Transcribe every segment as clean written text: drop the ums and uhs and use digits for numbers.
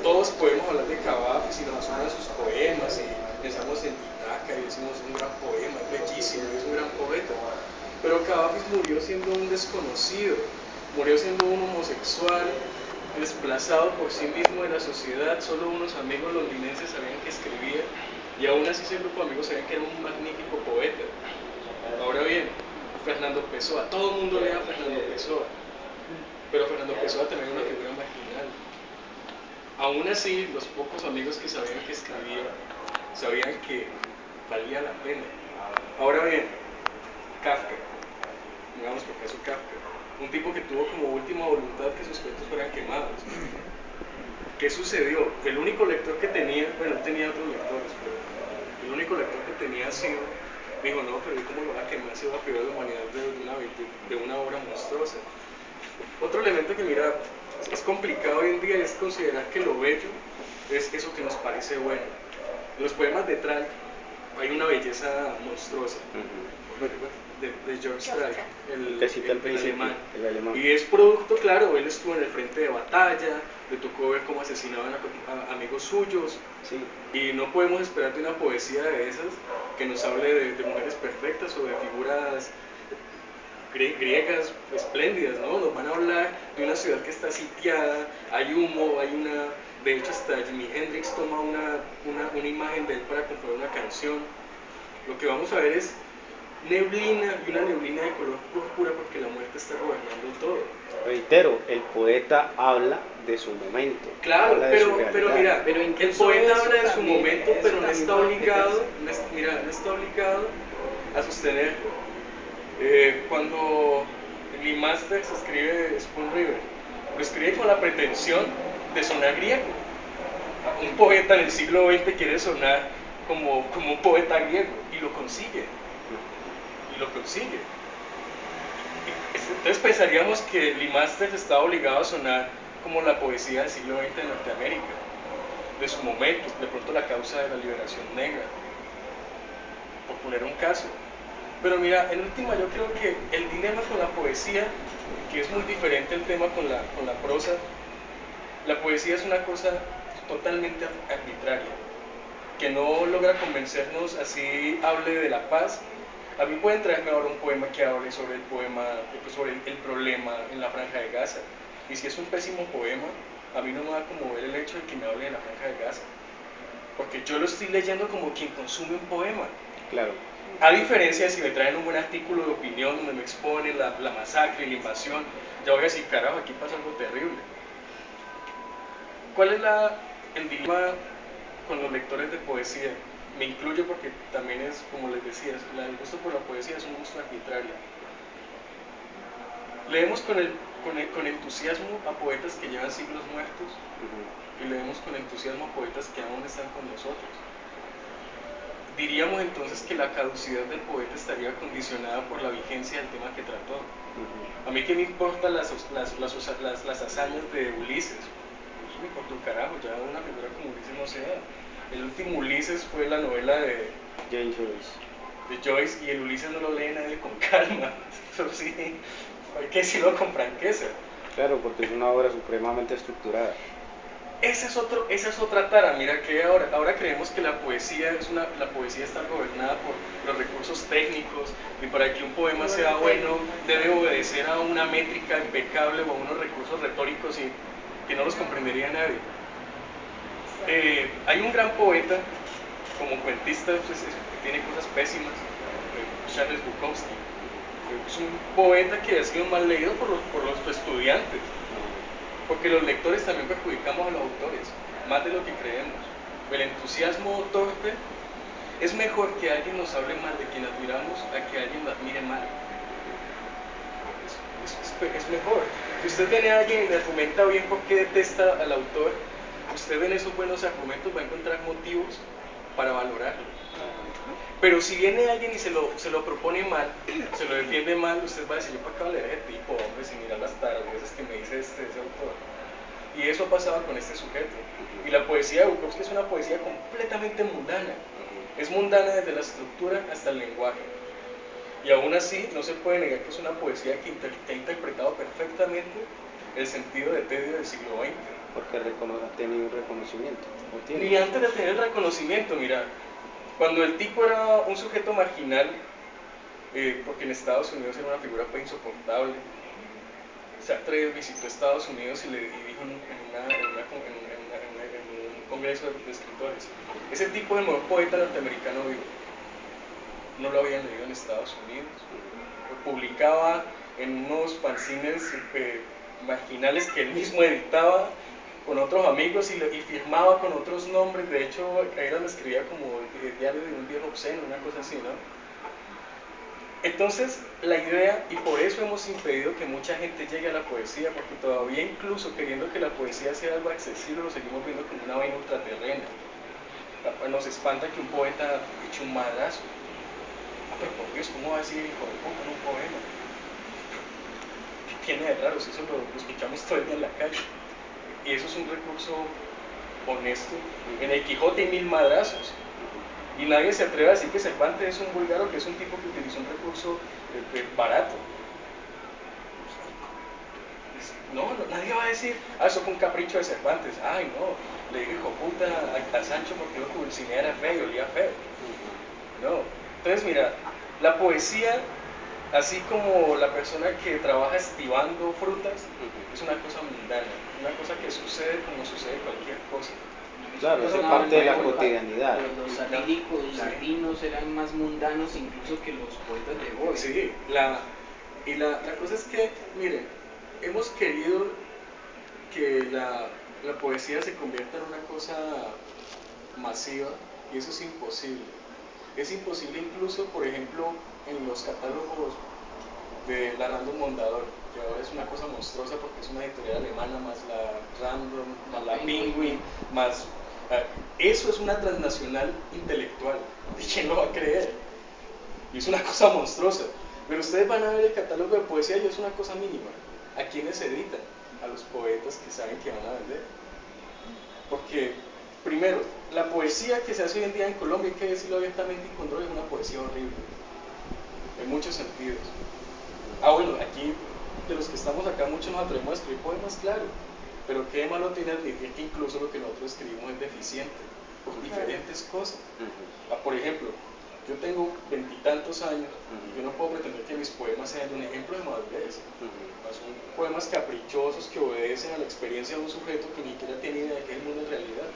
todos podemos hablar de Cavafis y nos asoman sus poemas y pensamos en Titicaca y decimos un gran poema, es bellísimo, es un gran poeta. Pero Cavafis murió siendo un desconocido, murió siendo un homosexual, desplazado por sí mismo de la sociedad. Solo unos amigos londinenses sabían que escribía y aún así ese grupo de amigos sabían que era un magnífico poeta. Ahora bien, Fernando Pessoa, todo el mundo lee a Fernando Pessoa, pero Fernando Pessoa también es una figura marginal. Aún así, los pocos amigos que sabían que escribía sabían que valía la pena. Ahora bien, Kafka, digamos por caso Kafka, un tipo que tuvo como última voluntad que sus cuentos fueran quemados. ¿Qué sucedió? El único lector que tenía, bueno, tenía otros lectores, pero el único lector que tenía sido, dijo, no, pero ¿cómo lo va a quemar si va a privar la humanidad de una obra monstruosa? Otro elemento que, mira, es complicado hoy en día es considerar que lo bello es eso que nos parece bueno. En los poemas de Tral hay una belleza monstruosa. De George Tral, el alemán. Y es producto, claro, él estuvo en el frente de batalla, le tocó ver cómo asesinaban a amigos suyos, sí. Y no podemos esperar de una poesía de esas que nos hable de mujeres perfectas o de figuras griegas espléndidas, ¿no? Nos van a hablar de una ciudad que está sitiada, hay humo, hay una... De hecho, hasta Jimi Hendrix toma una imagen de él para componer una canción. Lo que vamos a ver es neblina, y una neblina de color púrpura porque la muerte está gobernando todo. Reitero, el poeta habla de su momento. Claro, pero mira, el poeta habla de su momento, pero no está obligado, no está obligado a sostenerlo. Cuando Lee Masters escribe Spoon River, lo escribe con la pretensión de sonar griego. Un poeta en el siglo XX quiere sonar como un poeta griego y lo consigue. Entonces pensaríamos que Lee Masters estaba obligado a sonar como la poesía del siglo XX de Norteamérica, de su momento, de pronto la causa de la liberación negra, por poner un caso. Pero mira, en última yo creo que el dilema con la poesía, que es muy diferente el tema con la prosa, la poesía es una cosa totalmente arbitraria, que no logra convencernos, así hable de la paz. A mí pueden traerme ahora un poema que hable sobre el problema en la Franja de Gaza, y si es un pésimo poema, a mí no me va a conmover el hecho de que me hable de la Franja de Gaza, porque yo lo estoy leyendo como quien consume un poema. Claro. A diferencia de si me traen un buen artículo de opinión donde me exponen la masacre y la invasión, ya voy a decir, carajo, aquí pasa algo terrible. ¿Cuál es el dilema con los lectores de poesía? Me incluyo porque también es, como les decía, el gusto por la poesía es un gusto arbitrario. Leemos con entusiasmo a poetas que llevan siglos muertos, y leemos con entusiasmo a poetas que aún están con nosotros. Diríamos entonces que la caducidad del poeta estaría condicionada por la vigencia del tema que trató. A mí que me importan las hazañas de Ulises, eso me importa un carajo, ya una figura como Ulises no se da. El último Ulises fue la novela de Joyce, y el Ulises no lo lee nadie con calma. Eso sí, hay que decirlo con franqueza. Claro, porque es una obra supremamente estructurada. Esa es otra tara. Mira que ahora creemos que la poesía está gobernada por los recursos técnicos, y para que un poema sea bueno debe obedecer a una métrica impecable o a unos recursos retóricos que no los comprendería nadie. Hay un gran poeta, como cuentista, pues, que tiene cosas pésimas, Charles Bukowski. Es un poeta que ha sido mal leído por los estudiantes, porque los lectores también perjudicamos a los autores, más de lo que creemos. El entusiasmo torpe es mejor que alguien nos hable mal de quien admiramos a que alguien lo admire mal. Es mejor. Si usted tiene a alguien y le argumenta bien por qué detesta al autor, usted en esos buenos argumentos va a encontrar motivos para valorarlo. Pero si viene alguien y se lo propone mal, se lo defiende mal, usted va a decir, yo para qué voy a leer ese tipo, hombre, sin mirar las tardes que me dice ese autor. Y eso pasaba con este sujeto. Y la poesía de Bukowski es una poesía completamente mundana. Es mundana desde la estructura hasta el lenguaje. Y aún así no se puede negar que es una poesía que ha interpretado perfectamente el sentido de tedio del siglo XX. porque ha tenido un reconocimiento. ¿O tiene? Y antes de tener el reconocimiento, mira, cuando el tipo era un sujeto marginal, porque en Estados Unidos era una figura pues insoportable, Sartre visitó Estados Unidos y le dijo en un congreso de escritores, ese tipo de mejor poeta norteamericano vivo. No lo habían leído en Estados Unidos. Publicaba en unos fanzines marginales que él mismo editaba con otros amigos y firmaba con otros nombres. De hecho, era donde escribía como el diario de un viejo obsceno, una cosa así, ¿no? Entonces, la idea, y por eso hemos impedido que mucha gente llegue a la poesía, porque todavía incluso queriendo que la poesía sea algo accesible, lo seguimos viendo como una vaina ultraterrena. Nos espanta que un poeta eche un madrazo. Pero por Dios, ¿cómo va a decir hijo de puta en un poema? ¿Qué tiene de raro? Si eso lo escuchamos todo el día en la calle. Y eso es un recurso honesto. En el Quijote hay 1000 madrazos. Y nadie se atreve a decir que Cervantes es un vulgar o que es un tipo que utilizó un recurso barato. No, nadie va a decir, eso fue un capricho de Cervantes. Ay, no, le dijo hijo puta a Sancho porque dijo que Dulcinea era feo, olía feo. No. Entonces, mira, la poesía, así como la persona que trabaja estivando frutas, es una cosa mundana, una cosa que sucede como sucede cualquier cosa. Claro, es parte de la cotidianidad. Los satíricos latinos eran más mundanos incluso que los poetas de hoy. Sí, la cosa es que, miren, hemos querido que la poesía se convierta en una cosa masiva y eso es imposible. Es imposible incluso, por ejemplo, en los catálogos de la Random Mondadori, que ahora es una cosa monstruosa porque es una editorial alemana, más la Random, más la Penguin, más... eso es una transnacional intelectual. ¿Y quién lo va a creer? Y es una cosa monstruosa. Pero ustedes van a ver el catálogo de poesía y es una cosa mínima. ¿A quiénes se editan? A los poetas que saben que van a vender. Porque, primero, la poesía que se hace hoy en día en Colombia, hay que decirlo abiertamente y con dolor, es una poesía horrible. En muchos sentidos. Bueno, aquí, de los que estamos acá, muchos nos atrevemos a escribir poemas, claro. Pero qué malo tiene admitir que incluso lo que nosotros escribimos es deficiente por diferentes cosas. Por ejemplo, yo tengo 20 y tantos años, yo no puedo pretender que mis poemas sean un ejemplo de madurez. Son poemas caprichosos que obedecen a la experiencia de un sujeto que ni siquiera tiene idea de qué es el mundo en realidad.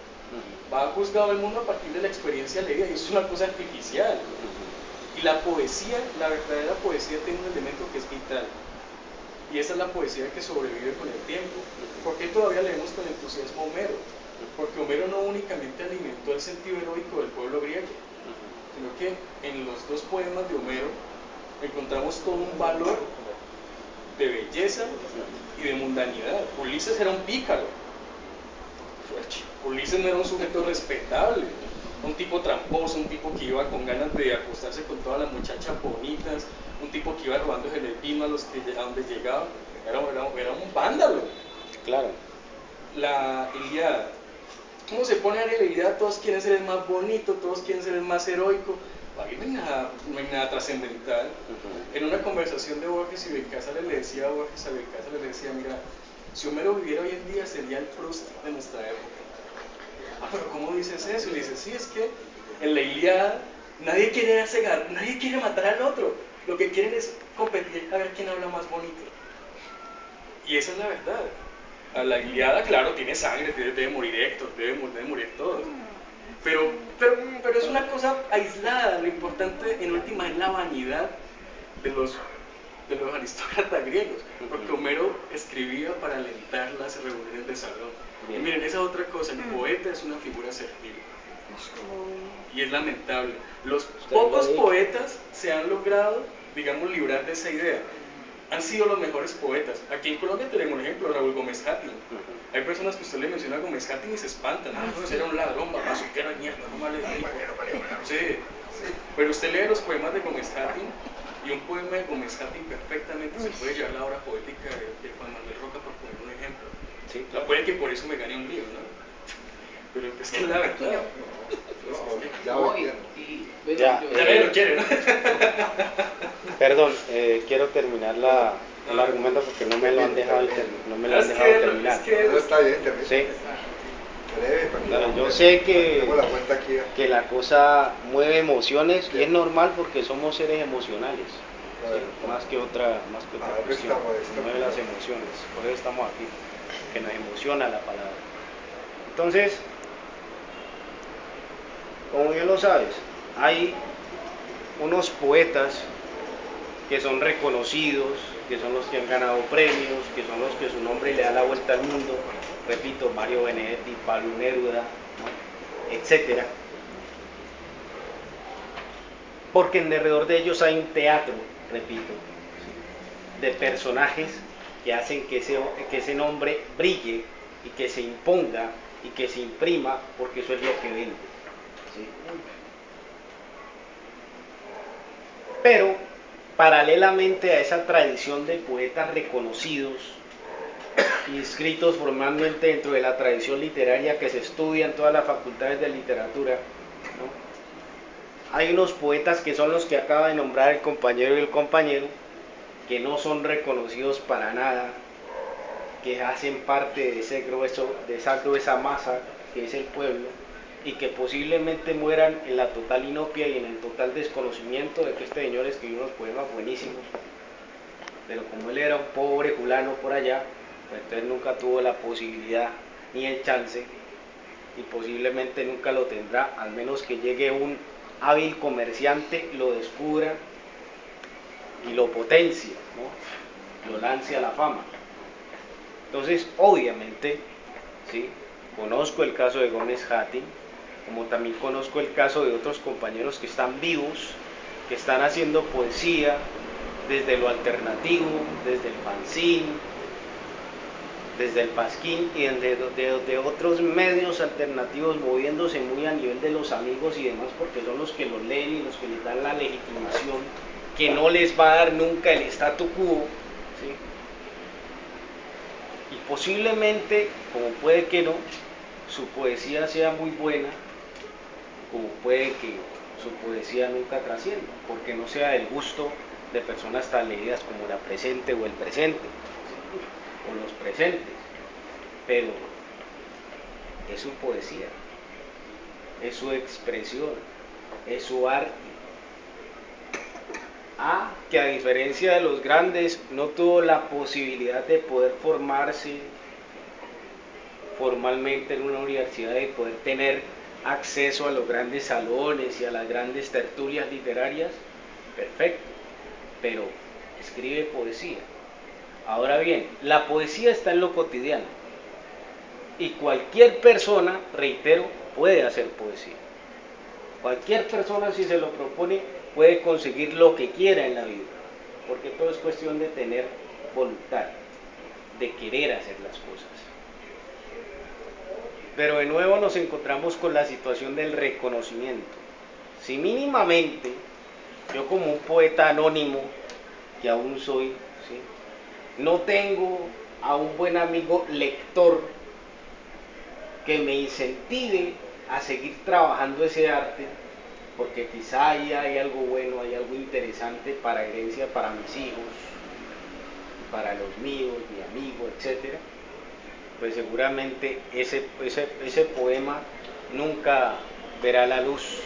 Va juzgado el mundo a partir de la experiencia leída y eso es una cosa artificial. Y la poesía, la verdadera poesía, tiene un elemento que es vital. Y esa es la poesía que sobrevive con el tiempo. ¿Por qué todavía leemos con entusiasmo a Homero? Porque Homero no únicamente alimentó el sentido heroico del pueblo griego, sino que en los dos poemas de Homero encontramos todo un valor de belleza y de mundanidad. Ulises era un pícaro. Ulises no era un sujeto respetable, un tipo tramposo, un tipo que iba con ganas de acostarse con todas las muchachas bonitas, un tipo que iba robándose el vino a donde llegaba. Era un vándalo. Claro. La Ilíada. ¿Cómo se pone a la Ilíada? Todos quieren ser el más bonito, todos quieren ser el más heroico. Ahí no hay nada trascendental. En una conversación de Borges y Becázar le decía a Borges a Becázar, le decía, mira, si Homero viviera hoy en día sería el Proust de nuestra época. Pero ¿cómo dices eso? Y le dice, sí, es que en la Ilíada nadie quiere matar al otro. Lo que quieren es competir a ver quién habla más bonito. Y esa es la verdad. A la Ilíada, claro, tiene sangre, debe morir Héctor, debe morir todos. Pero es una cosa aislada. Lo importante en última es la vanidad de los aristócratas griegos, porque Homero escribía para alentar las reuniones de salón. Y miren, esa otra cosa, el poeta es una figura servil. Y es lamentable. Los pocos poetas se han logrado, digamos, librar de esa idea. Han sido los mejores poetas. Aquí en Colombia tenemos un ejemplo, Raúl Gómez Hattin. Hay personas que usted le menciona a Gómez Hattin y se espantan. No, era un ladrón, bazuquero de mierda, no vale nada. Sí. Pero usted lee los poemas de Gómez Hattin y un poema de Gómez Hattin perfectamente se puede llevar la obra poética de Juan Manuel Roca, por poner un ejemplo. Sí, claro. Puede que por eso me gane un libro, ¿no? Pero es que es la verdad. Ya nadie lo quiere, ¿no? Perdón, quiero terminar la el argumento porque no me lo han dejado, no me lo han Es dejado que- terminar. es que- Eso está bien, termina. Sí. Breve, para que Claro, la- yo sé que- tenemos la cuenta aquí. Que la cosa mueve emociones y es normal porque somos seres emocionales, Claro. ¿sí? más que otra Ahora cuestión, estamos- mueve las emociones, por eso estamos aquí, que nos emociona la palabra. Entonces, como bien lo sabes, hay unos poetas que son reconocidos, que son los que han ganado premios, que son los que su nombre le da la vuelta al mundo, repito, Mario Benedetti, Pablo Neruda, ¿no? Etcétera. Porque alrededor de ellos hay un teatro, repito, de personajes que hacen que ese nombre brille y que se imponga y que se imprima, porque eso es lo que vende. ¿Sí? Pero, paralelamente a esa tradición de poetas reconocidos, inscritos formalmente dentro de la tradición literaria que se estudia en todas las facultades de literatura, ¿no? Hay unos poetas que son los que acaba de nombrar el compañero y el compañero, que no son reconocidos para nada, que hacen parte de ese grueso, de esa masa que es el pueblo, y que posiblemente mueran en la total inopia y en el total desconocimiento de que este señor escribió unos poemas buenísimos, pero como él era un pobre fulano por allá, pues entonces nunca tuvo la posibilidad ni el chance, y posiblemente nunca lo tendrá, al menos que llegue un hábil comerciante, lo descubra y lo potencie, ¿no? Lo lance a la fama. Entonces, obviamente, ¿sí? Conozco el caso de Gómez Hattin, como también conozco el caso de otros compañeros que están vivos, que están haciendo poesía desde lo alternativo, desde el fanzine, desde el pasquín y de otros medios alternativos, moviéndose muy a nivel de los amigos y demás, porque son los que los leen y los que les dan la legitimación que no les va a dar nunca el statu quo, ¿sí? Y posiblemente, como puede que no, su poesía sea muy buena, como puede que su poesía nunca trascienda, porque no sea del gusto de personas tan leídas como la presente o el presente, ¿sí? O los presentes, pero es su poesía, es su expresión, es su arte. Que a diferencia de los grandes no tuvo la posibilidad de poder formarse formalmente en una universidad, de poder tener acceso a los grandes salones y a las grandes tertulias literarias, perfecto, pero escribe poesía. Ahora bien, la poesía está en lo cotidiano y cualquier persona, reitero, puede hacer poesía. Cualquier persona, si se lo propone, puede conseguir lo que quiera en la vida, porque todo es cuestión de tener voluntad, de querer hacer las cosas. Pero de nuevo nos encontramos con la situación del reconocimiento. Si mínimamente, yo como un poeta anónimo, que aún soy, ¿sí? No tengo a un buen amigo lector que me incentive a seguir trabajando ese arte, porque quizá ahí hay algo bueno, hay algo interesante para herencia para mis hijos, para los míos, mi amigo, etcétera, pues seguramente ese poema nunca verá la luz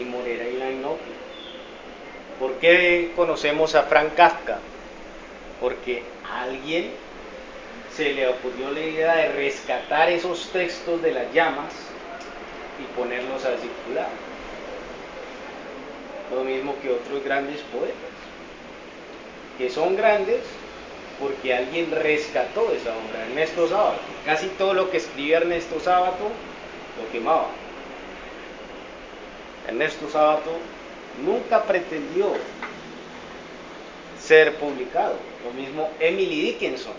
y morirá en la inopia. ¿Por qué conocemos a Franz Kafka? Porque a alguien se le ocurrió la idea de rescatar esos textos de las llamas y ponerlos a circular. Lo mismo que otros grandes poetas, que son grandes porque alguien rescató esa obra. Ernesto Sábato, casi todo lo que escribía Ernesto Sábato lo quemaba. Ernesto Sábato nunca pretendió ser publicado. Lo mismo Emily Dickinson,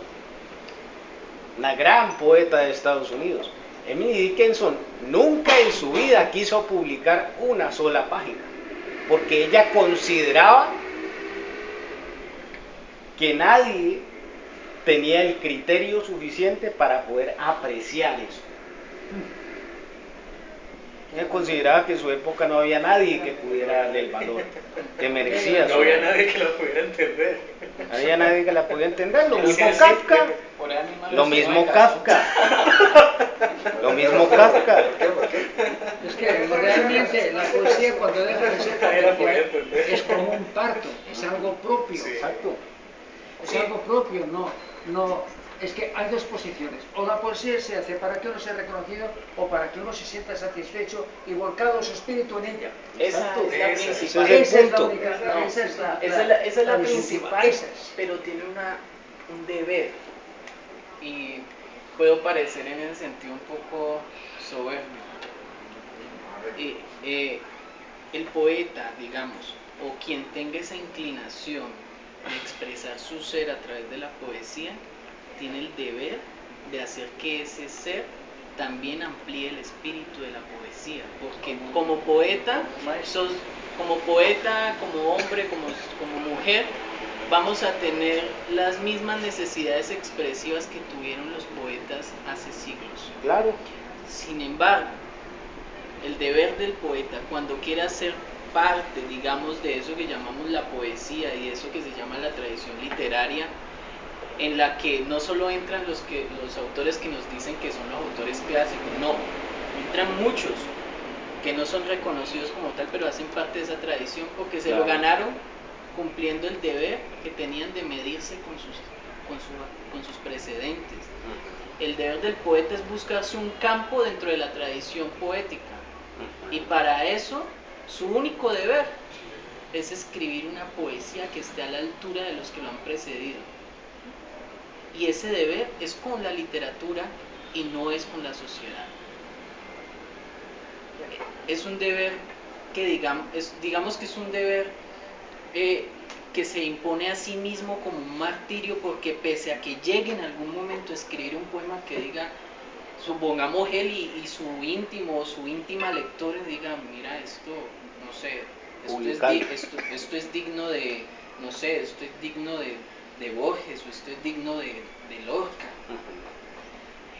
una gran poeta de Estados Unidos. Emily Dickinson nunca en su vida quiso publicar una sola página, porque ella consideraba que nadie tenía el criterio suficiente para poder apreciar eso. Ella consideraba que en su época no había nadie que pudiera darle el valor que merecía. No había nadie que la pudiera entender. No había nadie que la pudiera entender. Lo Así mismo es, Kafka. Por ahí mismo Lo se mismo va a Kafka. Lo mismo Kafka. ¿Por qué? Es que realmente la poesía cuando deja de ser Nadie la podía comercial entender. es como un parto, es algo propio. Sí. Exacto. Es algo propio, no, es que hay dos posiciones, o la poesía se hace para que uno sea reconocido o para que uno se sienta satisfecho y volcado su espíritu en ella. Esa es la Esa es. principal. Ese es el Esa es la punto. única, No, esa es la esa es la disyuntiva, principal, esa es. pero tiene un deber. Y puedo parecer en ese sentido un poco soberbio. El poeta, digamos, o quien tenga esa inclinación de expresar su ser a través de la poesía, tiene el deber de hacer que ese ser también amplíe el espíritu de la poesía, porque como poeta, como hombre, como mujer, vamos a tener las mismas necesidades expresivas que tuvieron los poetas hace siglos. Claro. Sin embargo, el deber del poeta, cuando quiera ser parte, digamos, de eso que llamamos la poesía y eso que se llama la tradición literaria, en la que no solo entran los autores que nos dicen que son los autores clásicos, no, entran muchos que no son reconocidos como tal, pero hacen parte de esa tradición porque se lo ganaron cumpliendo el deber que tenían de medirse con sus precedentes. El deber del poeta es buscarse un campo dentro de la tradición poética, y para eso su único deber es escribir una poesía que esté a la altura de los que lo han precedido. Y ese deber es con la literatura y no es con la sociedad. Es un deber que digamos que es un deber que se impone a sí mismo como un martirio, porque pese a que llegue en algún momento a escribir un poema que diga, supongamos él y su íntimo o su íntima lectora diga, mira, esto, no sé, esto es digno de, no sé, esto es digno de Borges, o esto es digno de Lorca.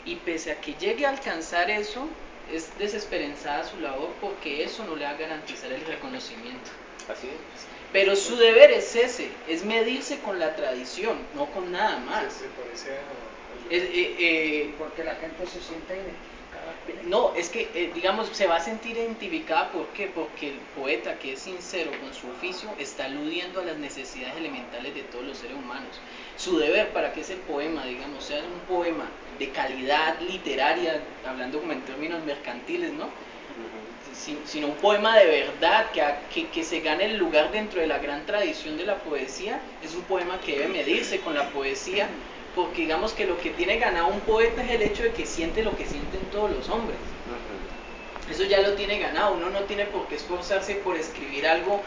Y pese a que llegue a alcanzar eso, es desesperanzada su labor, porque eso no le va a garantizar el reconocimiento. Así es. Pero su deber es ese, es medirse con la tradición, no con nada más. Se parece a... Porque la gente se siente identificada. No, es que, digamos, se va a sentir identificada, ¿por qué? Porque el poeta que es sincero con su oficio está aludiendo a las necesidades elementales de todos los seres humanos. Su deber para que ese poema, digamos, sea un poema de calidad literaria, hablando como en términos mercantiles, ¿no? Sino un poema de verdad, que se gane el lugar dentro de la gran tradición de la poesía, es un poema que debe medirse con la poesía, porque digamos que lo que tiene ganado un poeta es el hecho de que siente lo que sienten todos los hombres. Eso ya lo tiene ganado, uno no tiene por qué esforzarse por escribir algo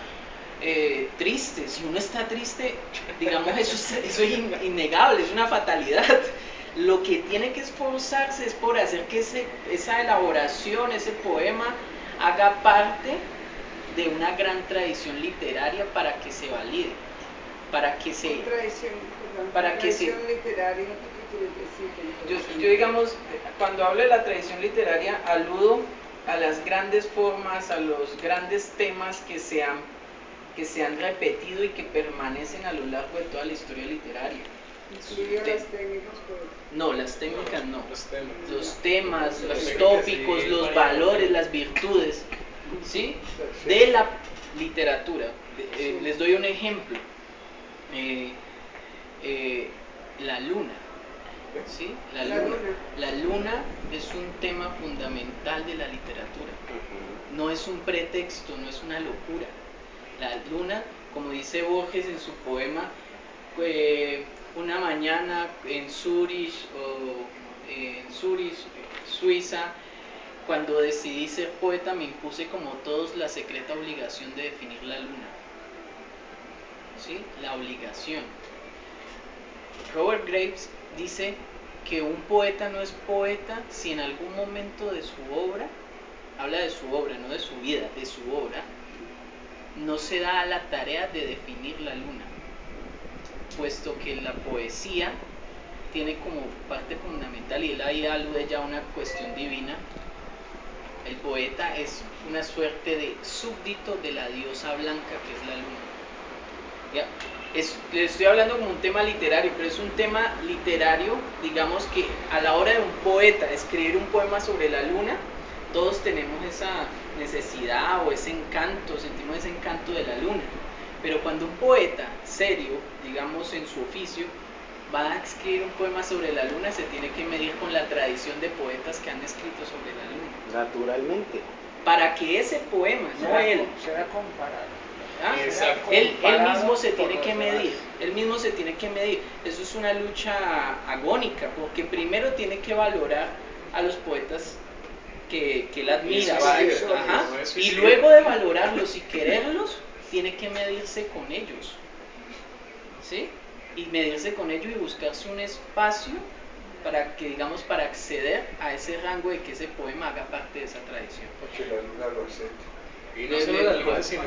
triste. Si uno está triste, digamos, eso es innegable, es una fatalidad. Lo que tiene que esforzarse es por hacer que esa elaboración, ese poema, haga parte de una gran tradición literaria para que se valide, para que se... Tradición literaria, ¿qué quieres decir? Yo digamos, cuando hablo de la tradición literaria, aludo a las grandes formas, a los grandes temas que se han repetido y que permanecen a lo largo de toda la historia literaria. Incluyo las técnicas, No, las técnicas no. Los temas. Los Las técnicas, tópicos, sí, los varias. valores, las virtudes, ¿sí? De la literatura. Les doy un ejemplo. La luna. ¿Sí? La luna es un tema fundamental de la literatura. No es un pretexto, no es una locura. La luna, como dice Borges en su poema, una mañana en Zurich, Suiza, cuando decidí ser poeta, me impuse como todos la secreta obligación de definir la luna. ¿Sí? La obligación. Robert Graves dice que un poeta no es poeta si en algún momento de su obra, habla de su obra, no de su vida, de su obra, no se da a la tarea de definir la luna, puesto que la poesía tiene como parte fundamental, y él ahí alude ya a una cuestión divina, El poeta es una suerte de súbdito de la diosa blanca que es la luna. ¿Ya? Le estoy hablando como un tema literario, pero es un tema literario, digamos que a la hora de un poeta escribir un poema sobre la luna, todos tenemos esa necesidad o ese encanto, sentimos ese encanto de la luna. Pero cuando un poeta serio, digamos en su oficio, va a escribir un poema sobre la luna, se tiene que medir con la tradición de poetas que han escrito sobre la luna. Naturalmente. Para que ese poema, no él, será comparado. ¿ah? Exacto. Él mismo se tiene que medir, él mismo se tiene que medir. Eso es una lucha agónica, porque primero tiene que valorar a los poetas que él admira, ajá, y luego de valorarlos y quererlos, tiene que medirse con ellos, ¿sí? Y medirse con ellos y buscarse un espacio para que, digamos, para acceder a ese rango de que ese poema haga parte de esa tradición. Porque la luna lo acepta. Y no solo la luna, sino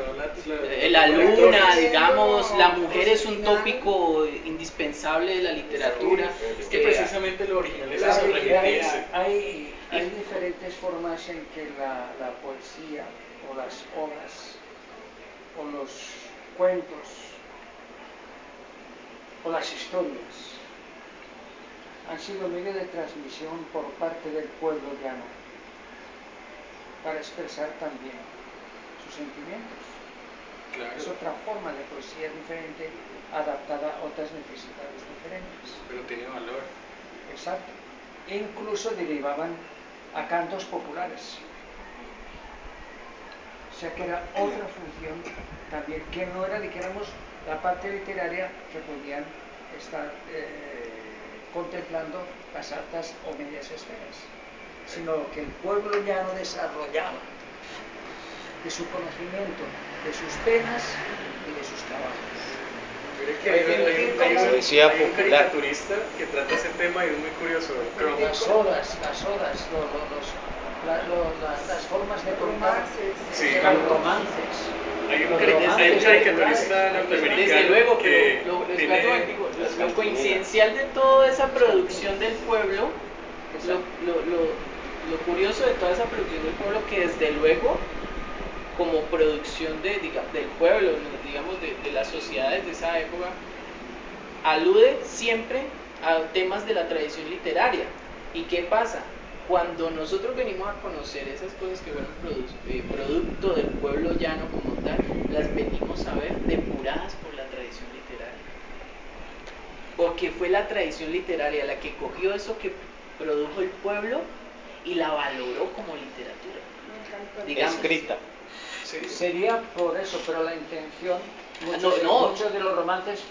la luna, digamos, la mujer es un tópico indispensable de la literatura. Es que precisamente lo original es eso, remitirse. Hay diferentes formas en que la poesía o las odas o los cuentos o las historias han sido medio de transmisión por parte del pueblo llano para expresar también sus sentimientos. Claro. Es otra forma de poesía diferente, adaptada a otras necesidades diferentes. Pero tiene valor. Exacto. E incluso derivaban a cantos populares. O sea que era otra función también, que no era, dijéramos, la parte literaria que podían estar contemplando las altas o medias esferas, sino que el pueblo llano desarrollaba de su conocimiento, de sus penas y de sus trabajos. Hay un caricaturista que trata ese tema y es muy curioso. Las odas, las formas de contar, Sí. los romances. Hay un caricaturista norteamericano. Desde luego, que pero tiene... lo coincidencial de toda esa producción del pueblo, lo curioso de toda esa producción del pueblo, que desde luego, como producción del pueblo, digamos, de las sociedades de esa época, alude siempre a temas de la tradición literaria. ¿Y qué pasa? Cuando nosotros venimos a conocer esas cosas que fueron producto del pueblo llano como tal, las venimos a ver depuradas por la tradición literaria. Porque fue la tradición literaria la que cogió eso que produjo el pueblo y la valoró como literatura. Digamos. Escrita. Sí. Sería por eso, pero la intención, muchos de los romances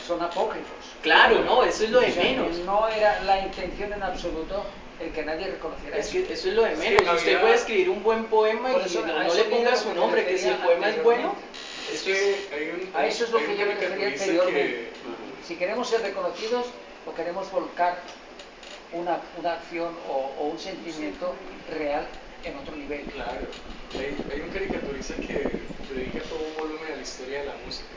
son apócrifos. Claro, no, eso es lo de O sea, menos. no era la intención en absoluto el que nadie reconociera Es eso. que eso es lo de menos. Usted puede escribir un buen poema Por y eso, a no eso le ponga mismo su me nombre, que si el poema es bueno, Es que A eso es lo hay que un yo me refería caricaturista anteriormente. Si queremos ser reconocidos o queremos volcar una acción o un sentimiento real en otro nivel. Claro, hay un caricaturista que dedica todo un volumen a la historia de la música.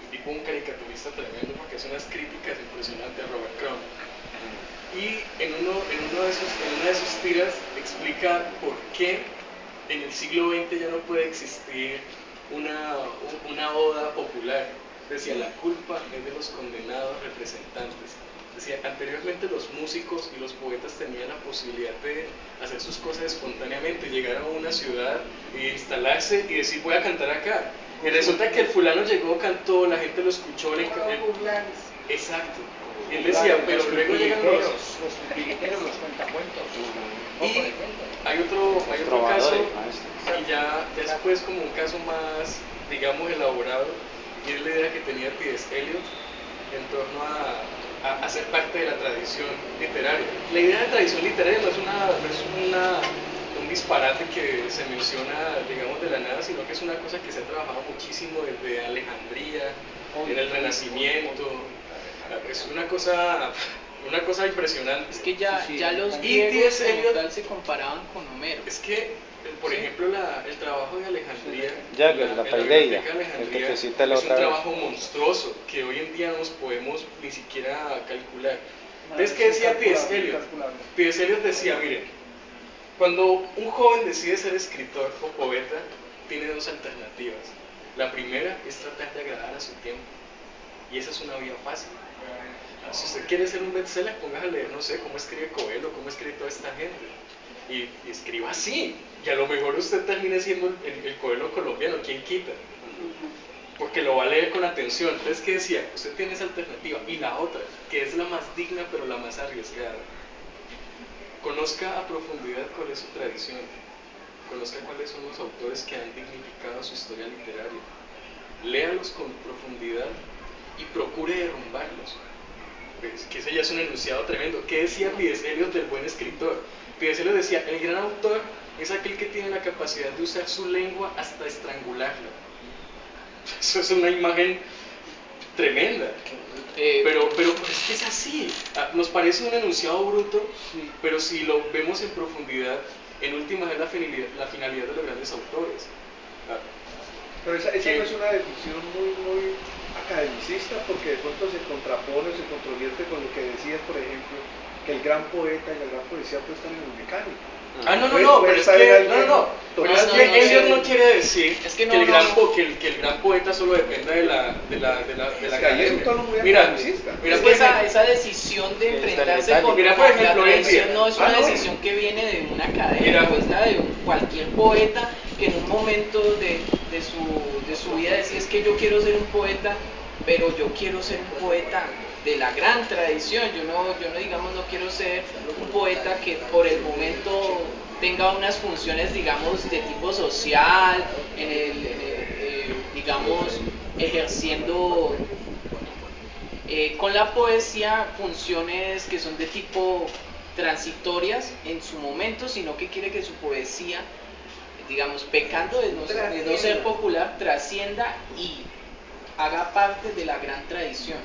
El tipo un caricaturista tremendo porque hace unas críticas impresionantes a Robert Crumb. Y en una de sus tiras explica por qué en el siglo XX ya no puede existir una oda popular. Decía, la culpa es de los condenados representantes. Decía, anteriormente los músicos y los poetas tenían la posibilidad de hacer sus cosas espontáneamente, llegar a una ciudad e instalarse y decir, voy a cantar acá. Y resulta que el fulano llegó, cantó, la gente lo escuchó. Exacto. Y él decía, pero luego llegan los titiriteros, los cuentacuentos. Y hay otro caso, y ya después como un caso más, digamos, elaborado, y es la idea que tenía T.S. Eliot en torno a ser parte de la tradición literaria. La idea de tradición literaria no es un disparate que se menciona, digamos, de la nada, sino que es una cosa que se ha trabajado muchísimo desde Alejandría, en el Renacimiento. Es una cosa impresionante. es que ya los Y griegos T.S. como Eliot tal se comparaban con Homero. Es que, por ejemplo, el trabajo de Alejandría, La Paideia, biblioteca de el que Alejandría, te cita la es un otra vez. trabajo monstruoso que hoy en día no nos podemos ni siquiera calcular. Entonces, ¿qué decía T.S. Eliot? T.S. Eliot decía, miren, Cuando un joven decide ser escritor o poeta, tiene dos alternativas. La primera es tratar de agradar a su tiempo, y esa es una vía fácil. Si usted quiere ser un bestseller, póngase a leer, no sé, cómo escribe Coelho, cómo escribe toda esta gente, y escriba así, y a lo mejor usted termine siendo el Coelho colombiano, ¿quién quita? Porque lo va a leer con atención. Entonces, ¿qué decía? Usted tiene esa alternativa. Y la otra, que es la más digna pero la más arriesgada: conozca a profundidad cuál es su tradición, conozca cuáles son los autores que han dignificado su historia literaria, léalos con profundidad y procure derrumbarlos. Pues, que ese ya es un enunciado tremendo. ¿Qué decía P.S. Eliot del buen escritor? P.S. Eliot decía: el gran autor es aquel que tiene la capacidad de usar su lengua hasta estrangularla. Eso es una imagen tremenda. Pero es que es así. Nos parece un enunciado bruto, pero si lo vemos en profundidad, en última es la finalidad de los grandes autores. Pero esa no es una definición muy academicista, porque de pronto se contrapone, se controvierte con lo que decías, por ejemplo, que el gran poeta y la gran poesía pues están en el mecánico. Pero es que Eliot no quiere decir que el gran poeta solo dependa de la academia. Mira, pues esa decisión de enfrentarse con la tradición no es una decisión que viene de una academia, pues la de cualquier poeta que en un momento de su vida decía: es que yo quiero ser un poeta, pero yo quiero ser un poeta de la gran tradición. Yo no digamos, no quiero ser un poeta que por el momento tenga unas funciones, digamos, de tipo social, digamos, ejerciendo con la poesía funciones que son de tipo transitorias en su momento, sino que quiere que su poesía, digamos, pecando de no ser popular, trascienda y haga parte de la gran tradición.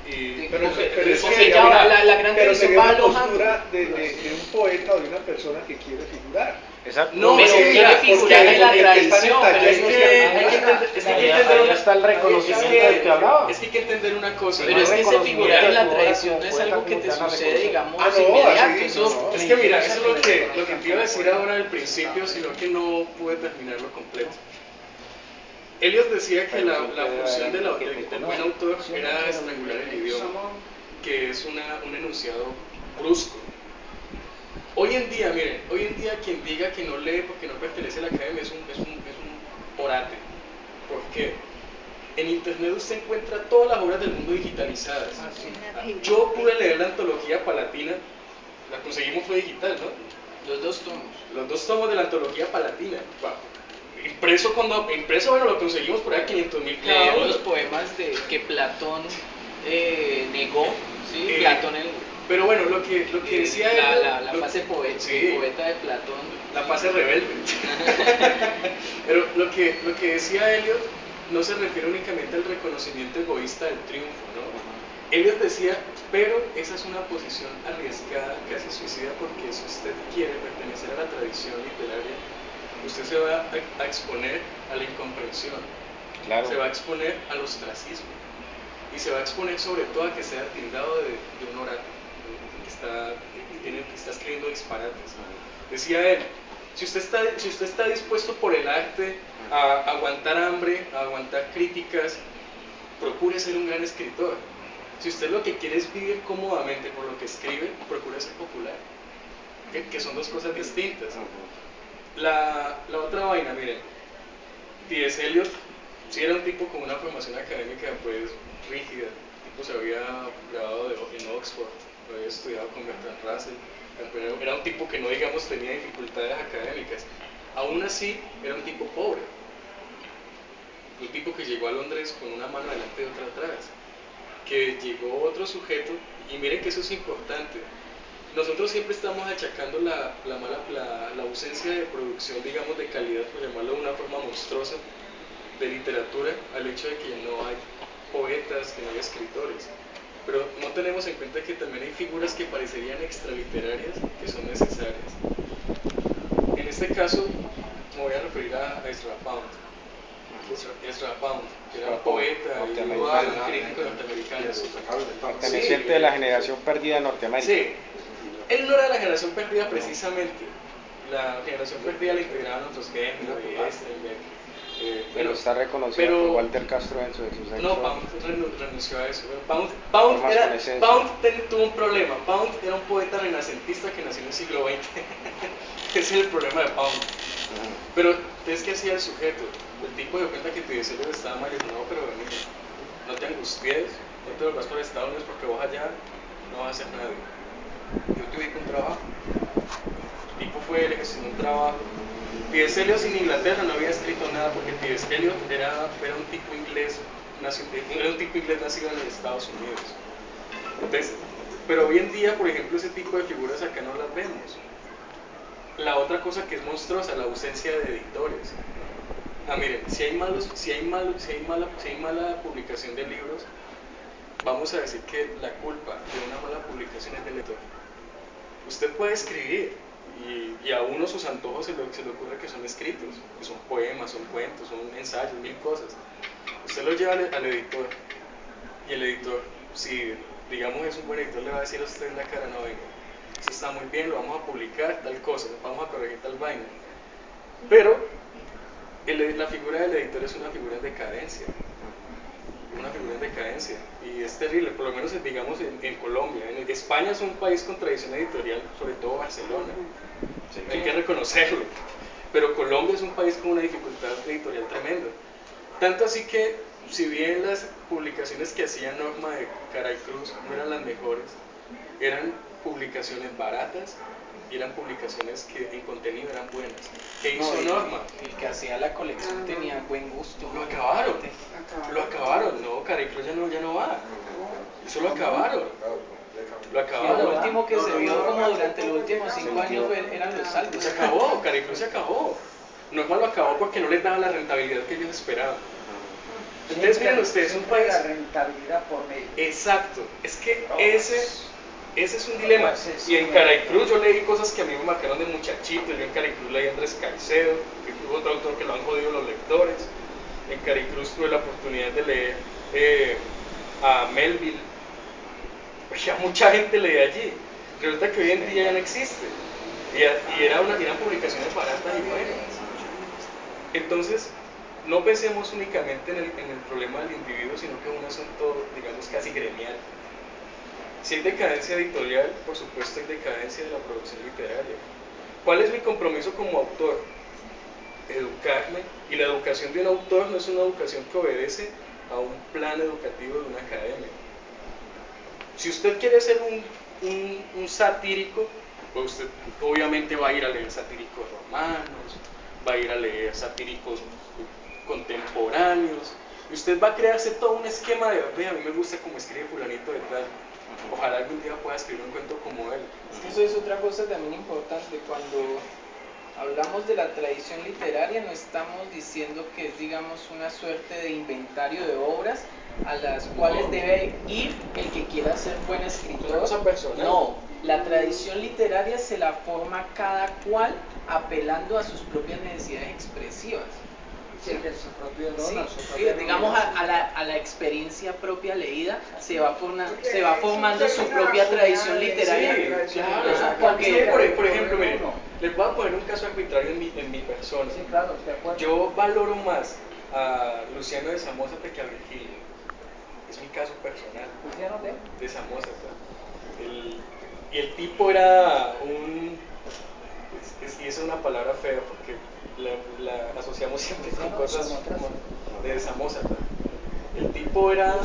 Pero es porque que ya la gran pero tradición sería va una alojando. postura de un poeta o de una persona que quiere figurar. Exacto. No, pero pero quiere figurar en la tradición, pero es que hay que entender Ahí está el reconocimiento del que hablaba. Es que hay que entender una cosa. Pero es que ese figurar en la tradición no es algo que te sucede, digamos, no, inmediato. así, Eso, Es que mira, eso es lo que te iba a decir ahora al principio, sino que no pude terminarlo completo. Eliot decía que la función del buen autor era estrangular el idioma, que es un enunciado brusco. Hoy en día, miren, quien diga que no lee porque no pertenece a la academia es un orate. ¿Por qué? En internet usted encuentra todas las obras del mundo digitalizadas. Yo pude leer la antología palatina, la conseguimos fue digital, ¿no? los dos tomos. Los 2 tomos de la antología palatina. Impreso, bueno, lo conseguimos por ahí a 500.000 cada Leer uno. los poemas que Platón negó, ¿sí? Platón Pero bueno, lo que decía él, la fase poeta, sí, poeta de Platón. la fase rebelde. Pero lo que decía Eliot no se refiere únicamente al reconocimiento egoísta del triunfo, ¿no? Eliot decía: pero esa es una posición arriesgada, casi suicida, porque si usted quiere pertenecer a la tradición literaria, usted se va a exponer a la incomprensión, Claro. se va a exponer al ostracismo, y se va a exponer sobre todo a que sea tildado de un oráculo, que está escribiendo disparates. Decía él: si usted está dispuesto por el arte a aguantar hambre, a aguantar críticas, procure ser un gran escritor. Si usted lo que quiere es vivir cómodamente por lo que escribe, procure ser popular, que son dos cosas distintas. La otra vaina, miren, T.S. Eliot sí era un tipo con una formación académica pues rígida. El tipo se había graduado en Oxford, había estudiado con Bertrand Russell, era un tipo que no, digamos, tenía dificultades académicas. Aún así, era un tipo pobre, un tipo que llegó a Londres con una mano adelante y otra atrás, que llegó otro sujeto, y miren que eso es importante. Nosotros siempre estamos achacando la ausencia de producción, digamos, de calidad, por llamarlo de una forma monstruosa, de literatura, al hecho de que no hay poetas, que no hay escritores. Pero no tenemos en cuenta que también hay figuras que parecerían extraliterarias, que son necesarias. En este caso, me voy a referir a Ezra Pound. Ezra Pound, que era un poeta y un crítico norteamericano. Perteneciente de la generación perdida de Norteamérica. Sí, él no era de la generación perdida precisamente, la generación perdida la integraban otros genes, la pero está reconocido por Walter Castro en su sexo. No, Pound renunció a eso. Pound tuvo un problema. Pound era un poeta renacentista que nació en el siglo XX. Ese es el problema de Pound. Pero es que hacía el sujeto. El tipo dio cuenta que tu deseo estaba mal. Y dijo, no, pero mira, no te angusties, no te volvás por Estados Unidos porque vos allá no vas a hacer nada. Yo tuve un trabajo. El tipo fue, le gestionó un trabajo. T.S. Eliot en Inglaterra no había escrito nada porque T.S. Eliot era un tipo inglés nacido en los Estados Unidos. Entonces, pero hoy en día, por ejemplo, ese tipo de figuras acá no las vemos. La otra cosa que es monstruosa, la ausencia de editores. Miren, si hay mala publicación de libros, vamos a decir que la culpa de una mala publicación es del editor. Usted puede escribir y a uno sus antojos se le ocurre que son escritos, que son poemas, son cuentos, son ensayos, mil cosas. Usted lo lleva al editor y el editor, si digamos es un buen editor, le va a decir a usted en la cara, no, venga, eso está muy bien, lo vamos a publicar, tal cosa, vamos a corregir tal vaina. Pero la figura del editor es una figura en decadencia. Y es terrible, por lo menos digamos en Colombia. En España es un país con tradición editorial, sobre todo Barcelona, hay que reconocerlo, pero Colombia es un país con una dificultad editorial tremenda, tanto así que si bien las publicaciones que hacía Norma de Caray Cruz no eran las mejores, eran publicaciones baratas y eran publicaciones que en contenido eran buenas. ¿Qué hizo Norma? El que hacía la colección tenía buen gusto. Lo acabaron, no, Caray Cruz ya no va, eso lo acabaron. Lo último que se vio como durante los últimos 5 años eran los saldos. Se acabó, Caray Cruz se acabó. Norma lo acabó porque no les daba la rentabilidad que ellos esperaban. Entonces miren ustedes, un país... La rentabilidad por medio. Exacto, es que ese es un dilema. Y en Caray Cruz yo leí cosas que a mí me marcaron de muchachito. Yo en Caray Cruz leí a Andrés Caicedo, que fue otro autor que lo han jodido los lectores. En Caray Cruz tuve la oportunidad de leer a Melville. Ya mucha gente leía allí. Resulta que hoy en día ya no existe. Y eran publicaciones baratas y buenas. Entonces, no pensemos únicamente en el problema del individuo, sino que es un asunto, digamos, casi gremial. Si hay decadencia editorial, por supuesto hay decadencia de la producción literaria. ¿Cuál es mi compromiso como autor? Educarme, y la educación de un autor no es una educación que obedece a un plan educativo de una academia. Si usted quiere ser un satírico, pues usted obviamente va a ir a leer satíricos romanos, va a ir a leer satíricos contemporáneos, y usted va a crearse todo un esquema de, a mí me gusta cómo escribe fulanito de tal, ojalá algún día pueda escribir un cuento como él. Eso es otra cosa también importante. Cuando hablamos de la tradición literaria, no estamos diciendo que es, digamos, una suerte de inventario de obras a las cuales debe ir el que quiera ser buen escritor. ¿Es una cosa personal? No, la tradición literaria se la forma cada cual apelando a sus propias necesidades expresivas. Sí, de su propio don, sí, digamos a la experiencia propia leída se va formando su propia tradición literaria. Sí, claro. Por ejemplo, miren, les voy a poner un caso arbitrario en mi persona. Sí, claro, de acuerdo. Yo valoro más a Luciano de Samosata que a Virgilio. Es mi caso personal. ¿Luciano de Samosata. Y el tipo era y es una palabra fea porque la asociamos siempre con cosas como de Samosata. El tipo era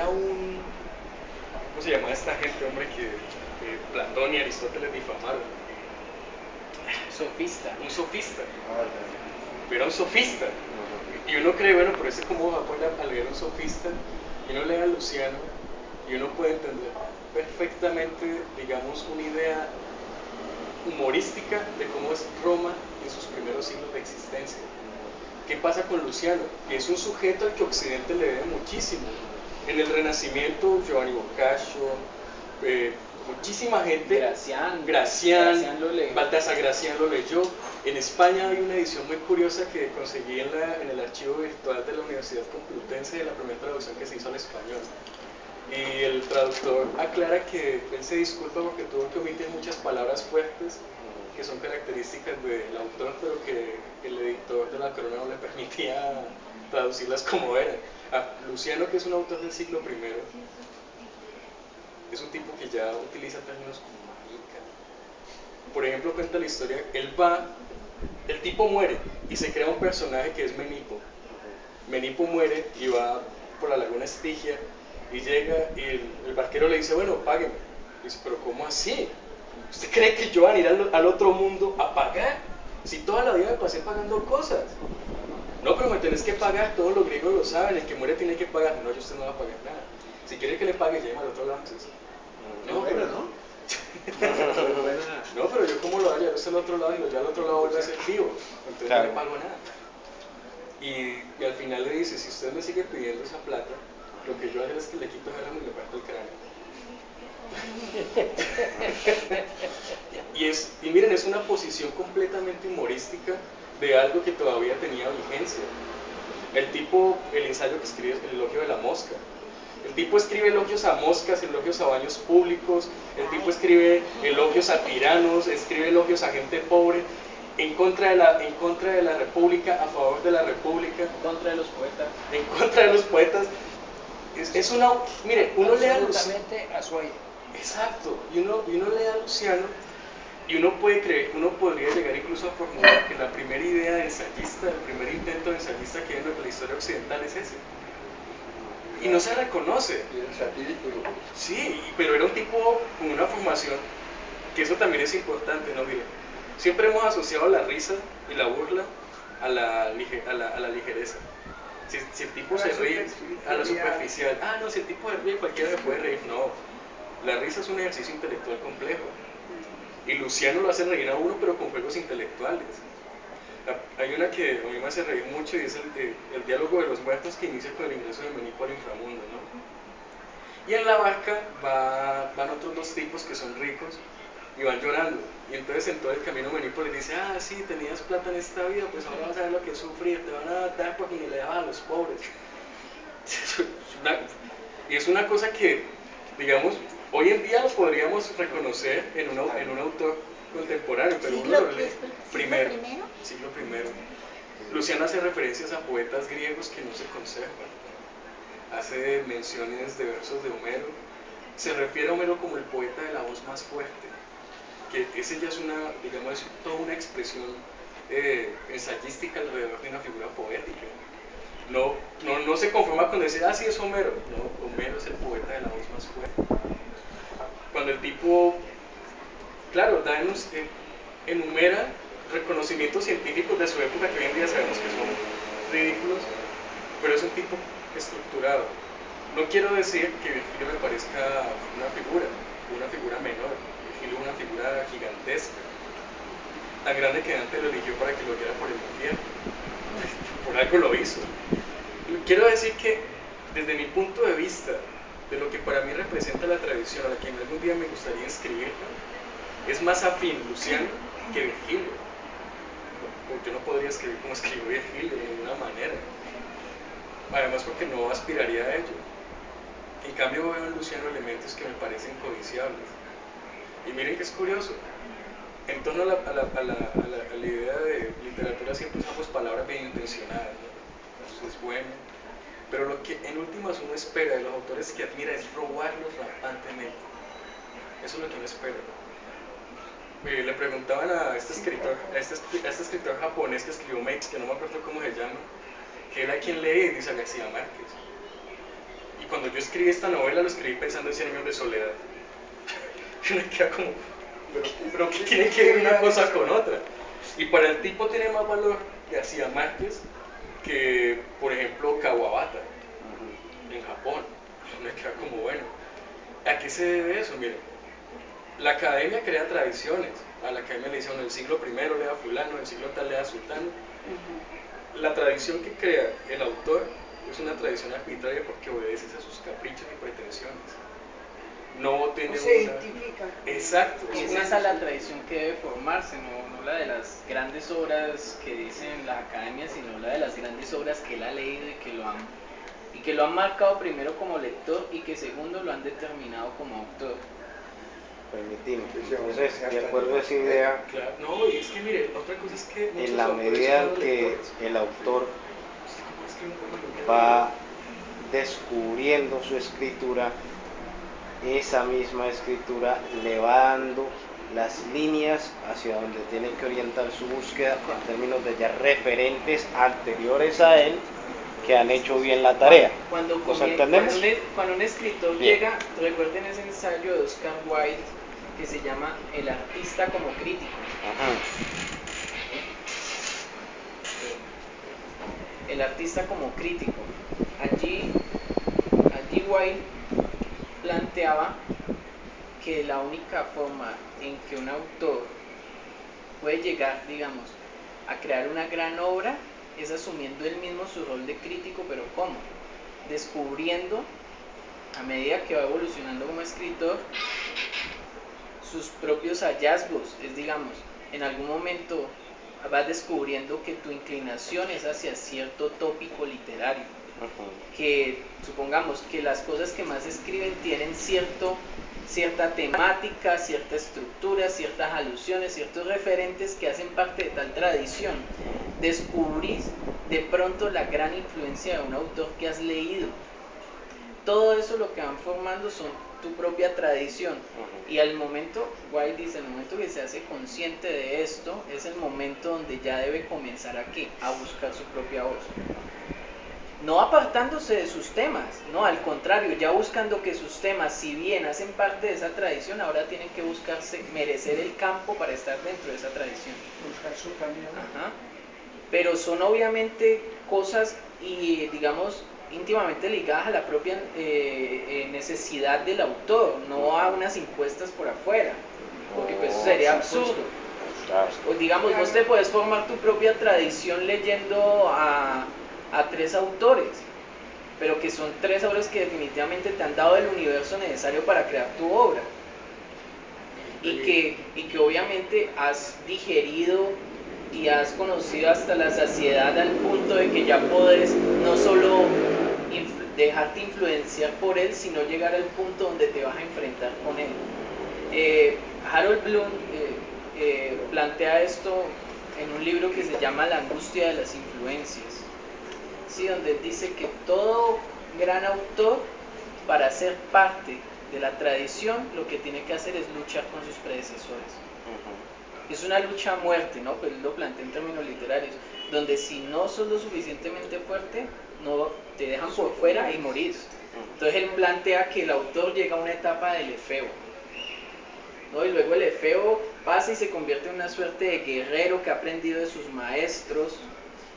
un, ¿cómo se llama esta gente, hombre, que Platón y Aristóteles difamaron? Sofista. Un sofista. Era un sofista. Y uno cree, bueno, pero ese cómo va a poner a leer un sofista, y uno lee a Luciano y uno puede entender perfectamente, digamos, una idea humorística de cómo es Roma en sus primeros siglos de existencia. ¿Qué pasa con Luciano? Es un sujeto al que Occidente le debe muchísimo. En el Renacimiento, Giovanni Boccaccio, muchísima gente, Gracián, Baltasar Gracián lo leyó. En España hay una edición muy curiosa que conseguí en el archivo virtual de la Universidad Complutense de la primera traducción que se hizo al español. Y el traductor aclara que él se disculpa porque tuvo que omitir muchas palabras fuertes que son características del autor, pero que el editor de la Corona no le permitía traducirlas como eran. Luciano, que es un autor del siglo I, es un tipo que ya utiliza términos como marica. Por ejemplo, cuenta la historia, el tipo muere y se crea un personaje que es Menipo. Menipo muere y va por la laguna Estigia y llega y el barquero le dice, bueno, págueme. Dice, pero ¿cómo así? ¿Usted cree que yo voy a ir al otro mundo a pagar? Si toda la vida me pasé pagando cosas. No, pero me tenés que pagar, todos los griegos lo saben, el que muere tiene que pagar. No, yo usted no va a pagar nada. Si quiere que le pague, lléveme al otro lado. No, pero no. No, pero yo como lo voy a llevar al otro lado y lo llevo al otro lado vuelve a ser vivo. Entonces claro, no le pago nada. Y al final le dice, si usted me sigue pidiendo esa plata, lo que yo hago es que le quito el ramo y le parto el cráneo. Y miren, es una posición completamente humorística de algo que todavía tenía vigencia. El ensayo que escribe es el elogio de la mosca. El tipo escribe elogios a moscas, elogios a baños públicos, el tipo escribe elogios a tiranos, escribe elogios a gente pobre, en contra de la república, a favor de la república, en contra de los poetas. En contra de los poetas. Mire, uno lee a Luciano. Exacto, y uno lee a Luciano y uno podría llegar incluso a formular que la primera idea de ensayista, el primer intento de ensayista que hay en la historia occidental es ese. Y no se reconoce. Sí, pero era un tipo con una formación, que eso también es importante, ¿no? Mire, siempre hemos asociado la risa y la burla a la ligereza. Si el tipo se ríe, a la superficial. No, si el tipo se ríe, cualquiera se puede reír. No, la risa es un ejercicio intelectual complejo. Y Luciano lo hace reír a uno, pero con juegos intelectuales. Hay una que a mí me hace reír mucho y es el diálogo de los muertos que inicia con el ingreso de Menipo al inframundo, ¿no? Y en la barca van otros dos tipos que son ricos y van llorando. Y entonces en todo el camino Menipo les dice, sí, tenías plata en esta vida, pues ahora vas a ver lo que es sufrir, te van a dar porque le daban a los pobres. Y es una cosa que, digamos, hoy en día lo podríamos reconocer en un autor contemporáneo, pero uno lo lee siglo I. Luciano hace referencias a poetas griegos que no se conservan, hace menciones de versos de Homero, se refiere a Homero como el poeta de la voz más fuerte, que ese ya es toda una expresión ensayística alrededor de una figura poética. No se conforma con decir, sí es Homero. No, Homero es el poeta de la voz más fuerte. Cuando el tipo, claro, enumera reconocimientos científicos de su época que hoy en día sabemos que son ridículos, pero es un tipo estructurado. No quiero decir que Virgilio me parezca una figura menor. Virgilio es una figura gigantesca, tan grande que Dante lo eligió para que lo guiara por el infierno. Por algo lo hizo. Quiero decir que desde mi punto de vista, de lo que para mí representa la tradición a la que algún día me gustaría escribir, es más afín Luciano que Virgilio. Yo no podría escribir como escribió Virgilio de ninguna manera. Además porque no aspiraría a ello. En cambio veo en Luciano elementos que me parecen codiciables. Y miren que es curioso. En torno a la idea de literatura siempre usamos palabras bien intencionadas, ¿no? Eso es bueno. Pero lo que en últimas uno espera de los autores que admira es robarlos rampantemente. Eso es lo que uno espera. Le preguntaban a este escritor japonés que escribió Mates, que no me acuerdo cómo se llama, que él a quien lee y dice a García Márquez. Y cuando yo escribí esta novela lo escribí pensando en 100 años de soledad. Y me queda como, pero ¿qué tiene que ver una cosa con otra? Y para el tipo tiene más valor García Márquez que, por ejemplo, Kawabata en Japón. Me queda como, bueno, ¿a qué se debe eso? Miren, la academia crea tradiciones. A la academia le dicen en el siglo I lea fulano, en el siglo tal lea sultano. La tradición que crea el autor es una tradición arbitraria porque obedece a sus caprichos y pretensiones. No tiene se identifica. Exacto. Y es esa la tradición que debe formarse, no la de las grandes obras que dicen la academia, sino la de las grandes obras que él ha leído y que lo han y que lo han marcado primero como lector y que segundo lo han determinado como autor. Permitimos. Entonces, de acuerdo a esa idea, Claro, no, y es que mire, otra cosa es que muchos en la autores medida son en que lectores. el autor Es que un poco lo que va descubriendo su escritura, esa misma escritura le va dando las líneas hacia donde tiene que orientar su búsqueda en términos de ya referentes anteriores a él que han hecho bien la tarea. Cuando, ¿Nos entendemos? cuando un escritor Bien. llega, recuerden ese ensayo de Oscar Wilde que se llama El artista como crítico. Ajá. El artista como crítico. Allí Wilde planteaba que la única forma en que un autor puede llegar, digamos, a crear una gran obra es asumiendo él mismo su rol de crítico, pero ¿cómo? Descubriendo, a medida que va evolucionando como escritor, sus propios hallazgos. Es, digamos, en algún momento vas descubriendo que tu inclinación es hacia cierto tópico literario, que supongamos que las cosas que más escriben tienen cierta temática, cierta estructura, ciertas alusiones, ciertos referentes que hacen parte de tal tradición. Descubrís de pronto la gran influencia de un autor que has leído. Todo eso lo que van formando son tu propia tradición. Y al momento, Wilde dice, el momento que se hace consciente de esto, es el momento donde ya debe comenzar a buscar su propia voz. No apartándose de sus temas, no, al contrario, ya buscando que sus temas, si bien hacen parte de esa tradición, ahora tienen que buscarse, merecer el campo para estar dentro de esa tradición. Buscar su camino. Ajá. Pero son obviamente cosas, y digamos, íntimamente ligadas a la propia necesidad del autor, no a unas impuestas por afuera, porque pues eso sería absurdo. O digamos, vos te puedes formar tu propia tradición leyendo a 3 autores, pero que son 3 autores que definitivamente te han dado el universo necesario para crear tu obra, y que obviamente has digerido y has conocido hasta la saciedad, al punto de que ya podés no solo dejarte influenciar por él, sino llegar al punto donde te vas a enfrentar con él. Harold Bloom plantea esto en un libro que se llama La angustia de las influencias, ¿sí? Donde él dice que todo gran autor, para ser parte de la tradición, lo que tiene que hacer es luchar con sus predecesores. Es una lucha a muerte, ¿no? Pues él lo plantea en términos literarios, donde si no sos lo suficientemente fuerte, no te dejan por fuera y morís. Entonces él plantea que el autor llega a una etapa del efebo, ¿no? Y luego el efebo pasa y se convierte en una suerte de guerrero que ha aprendido de sus maestros,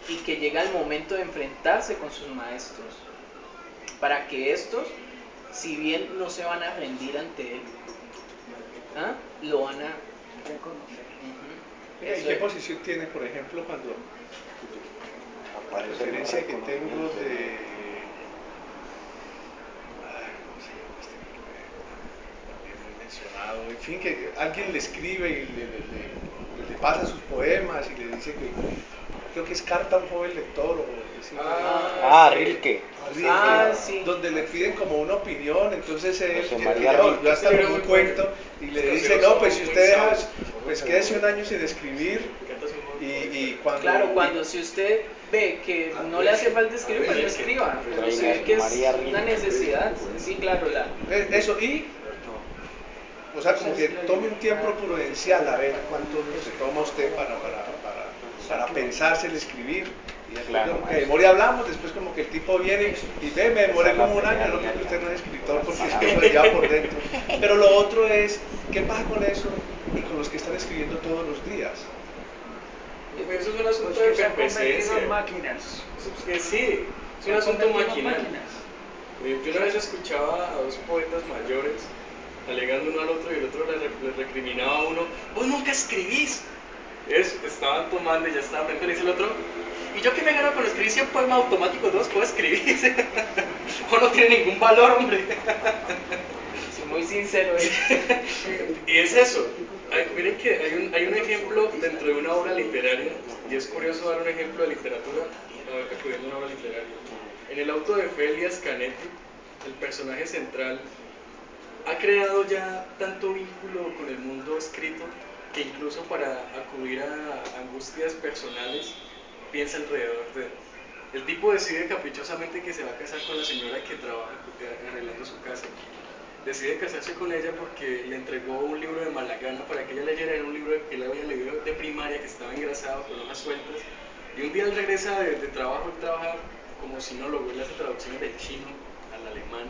y que llega el momento de enfrentarse con sus maestros, para que estos, si bien no se van a rendir ante él, lo van a Reconocer. ¿Y qué posición tiene, por ejemplo, cuando la referencia que tengo de... mencionado, en fin, que alguien le escribe y le pasa sus poemas y le dice que creo que es carta a un joven lector o Rilke. Sí. Donde le piden como una opinión, entonces él José que María ya Rilke. hasta un cuento y le dice, no, pues si usted deja, pues quédese un año sin escribir y cuando... Claro, cuando si usted ve que no le hace falta escribir, pues no escriba, pero si ve que es una necesidad, sí, claro, Eso, y... O sea, como que tome un tiempo prudencial a ver cuánto se toma usted para pensarse el escribir. Y después Claro, como que de memoria hablamos, después como que el tipo viene y ve, me demoré como un año, no creo que usted no es escritor porque es que lo lleva por dentro. Pero lo otro es, ¿qué pasa con eso y con los que están escribiendo todos los días? Pues eso es un asunto Los que se de han convertido presencia. en máquinas. Que sí, es un asunto maquinal. Yo una vez escuchaba a 2 poetas mayores alegando uno al otro, y el otro le recriminaba a uno: vos nunca escribís. Estaban tomando y ya estaban frente, y dice el otro: ¿y yo qué me gano con escribir 100 poemas automáticos? No los puedo escribir. O no tiene ningún valor, hombre. sí, muy sincero. Y es eso. Miren que hay un ejemplo dentro de una obra literaria, y es curioso dar un ejemplo de literatura acudiendo a una obra literaria. En el auto de fe, Elías Canetti, el personaje central, ha creado ya tanto vínculo con el mundo escrito que incluso para acudir a angustias personales piensa alrededor de él. El tipo decide caprichosamente que se va a casar con la señora que trabaja arreglando su casa. Decide casarse con ella porque le entregó un libro de Malagana para que ella leyera. Era un libro que él había leído de primaria, que estaba engrasado con hojas sueltas. Y un día él regresa de trabajo, él trabaja como sinólogo, él hace traducciones del chino al alemán.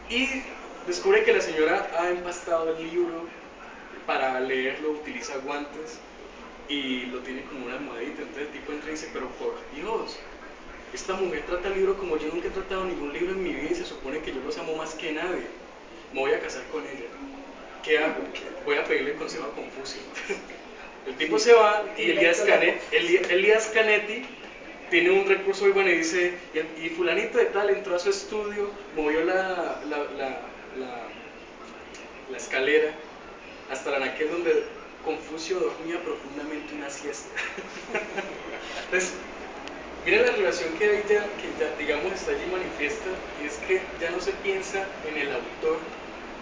Y descubre que la señora ha empastado el libro, para leerlo utiliza guantes y lo tiene como una almohadita. Entonces el tipo entra y dice, pero por Dios, esta mujer trata el libro como yo nunca he tratado ningún libro en mi vida y se supone que yo los amo más que nadie. Me voy a casar con ella. ¿Qué hago? Voy a pedirle consejo a Confucio. El tipo se va y Elías Canetti tiene un recurso muy bueno y dice, y fulanito de tal entró a su estudio, movió la escalera hasta la anaquel donde Confucio dormía profundamente una siesta. Entonces, miren la relación que hay ya, digamos está allí manifiesta, y es que ya no se piensa en el autor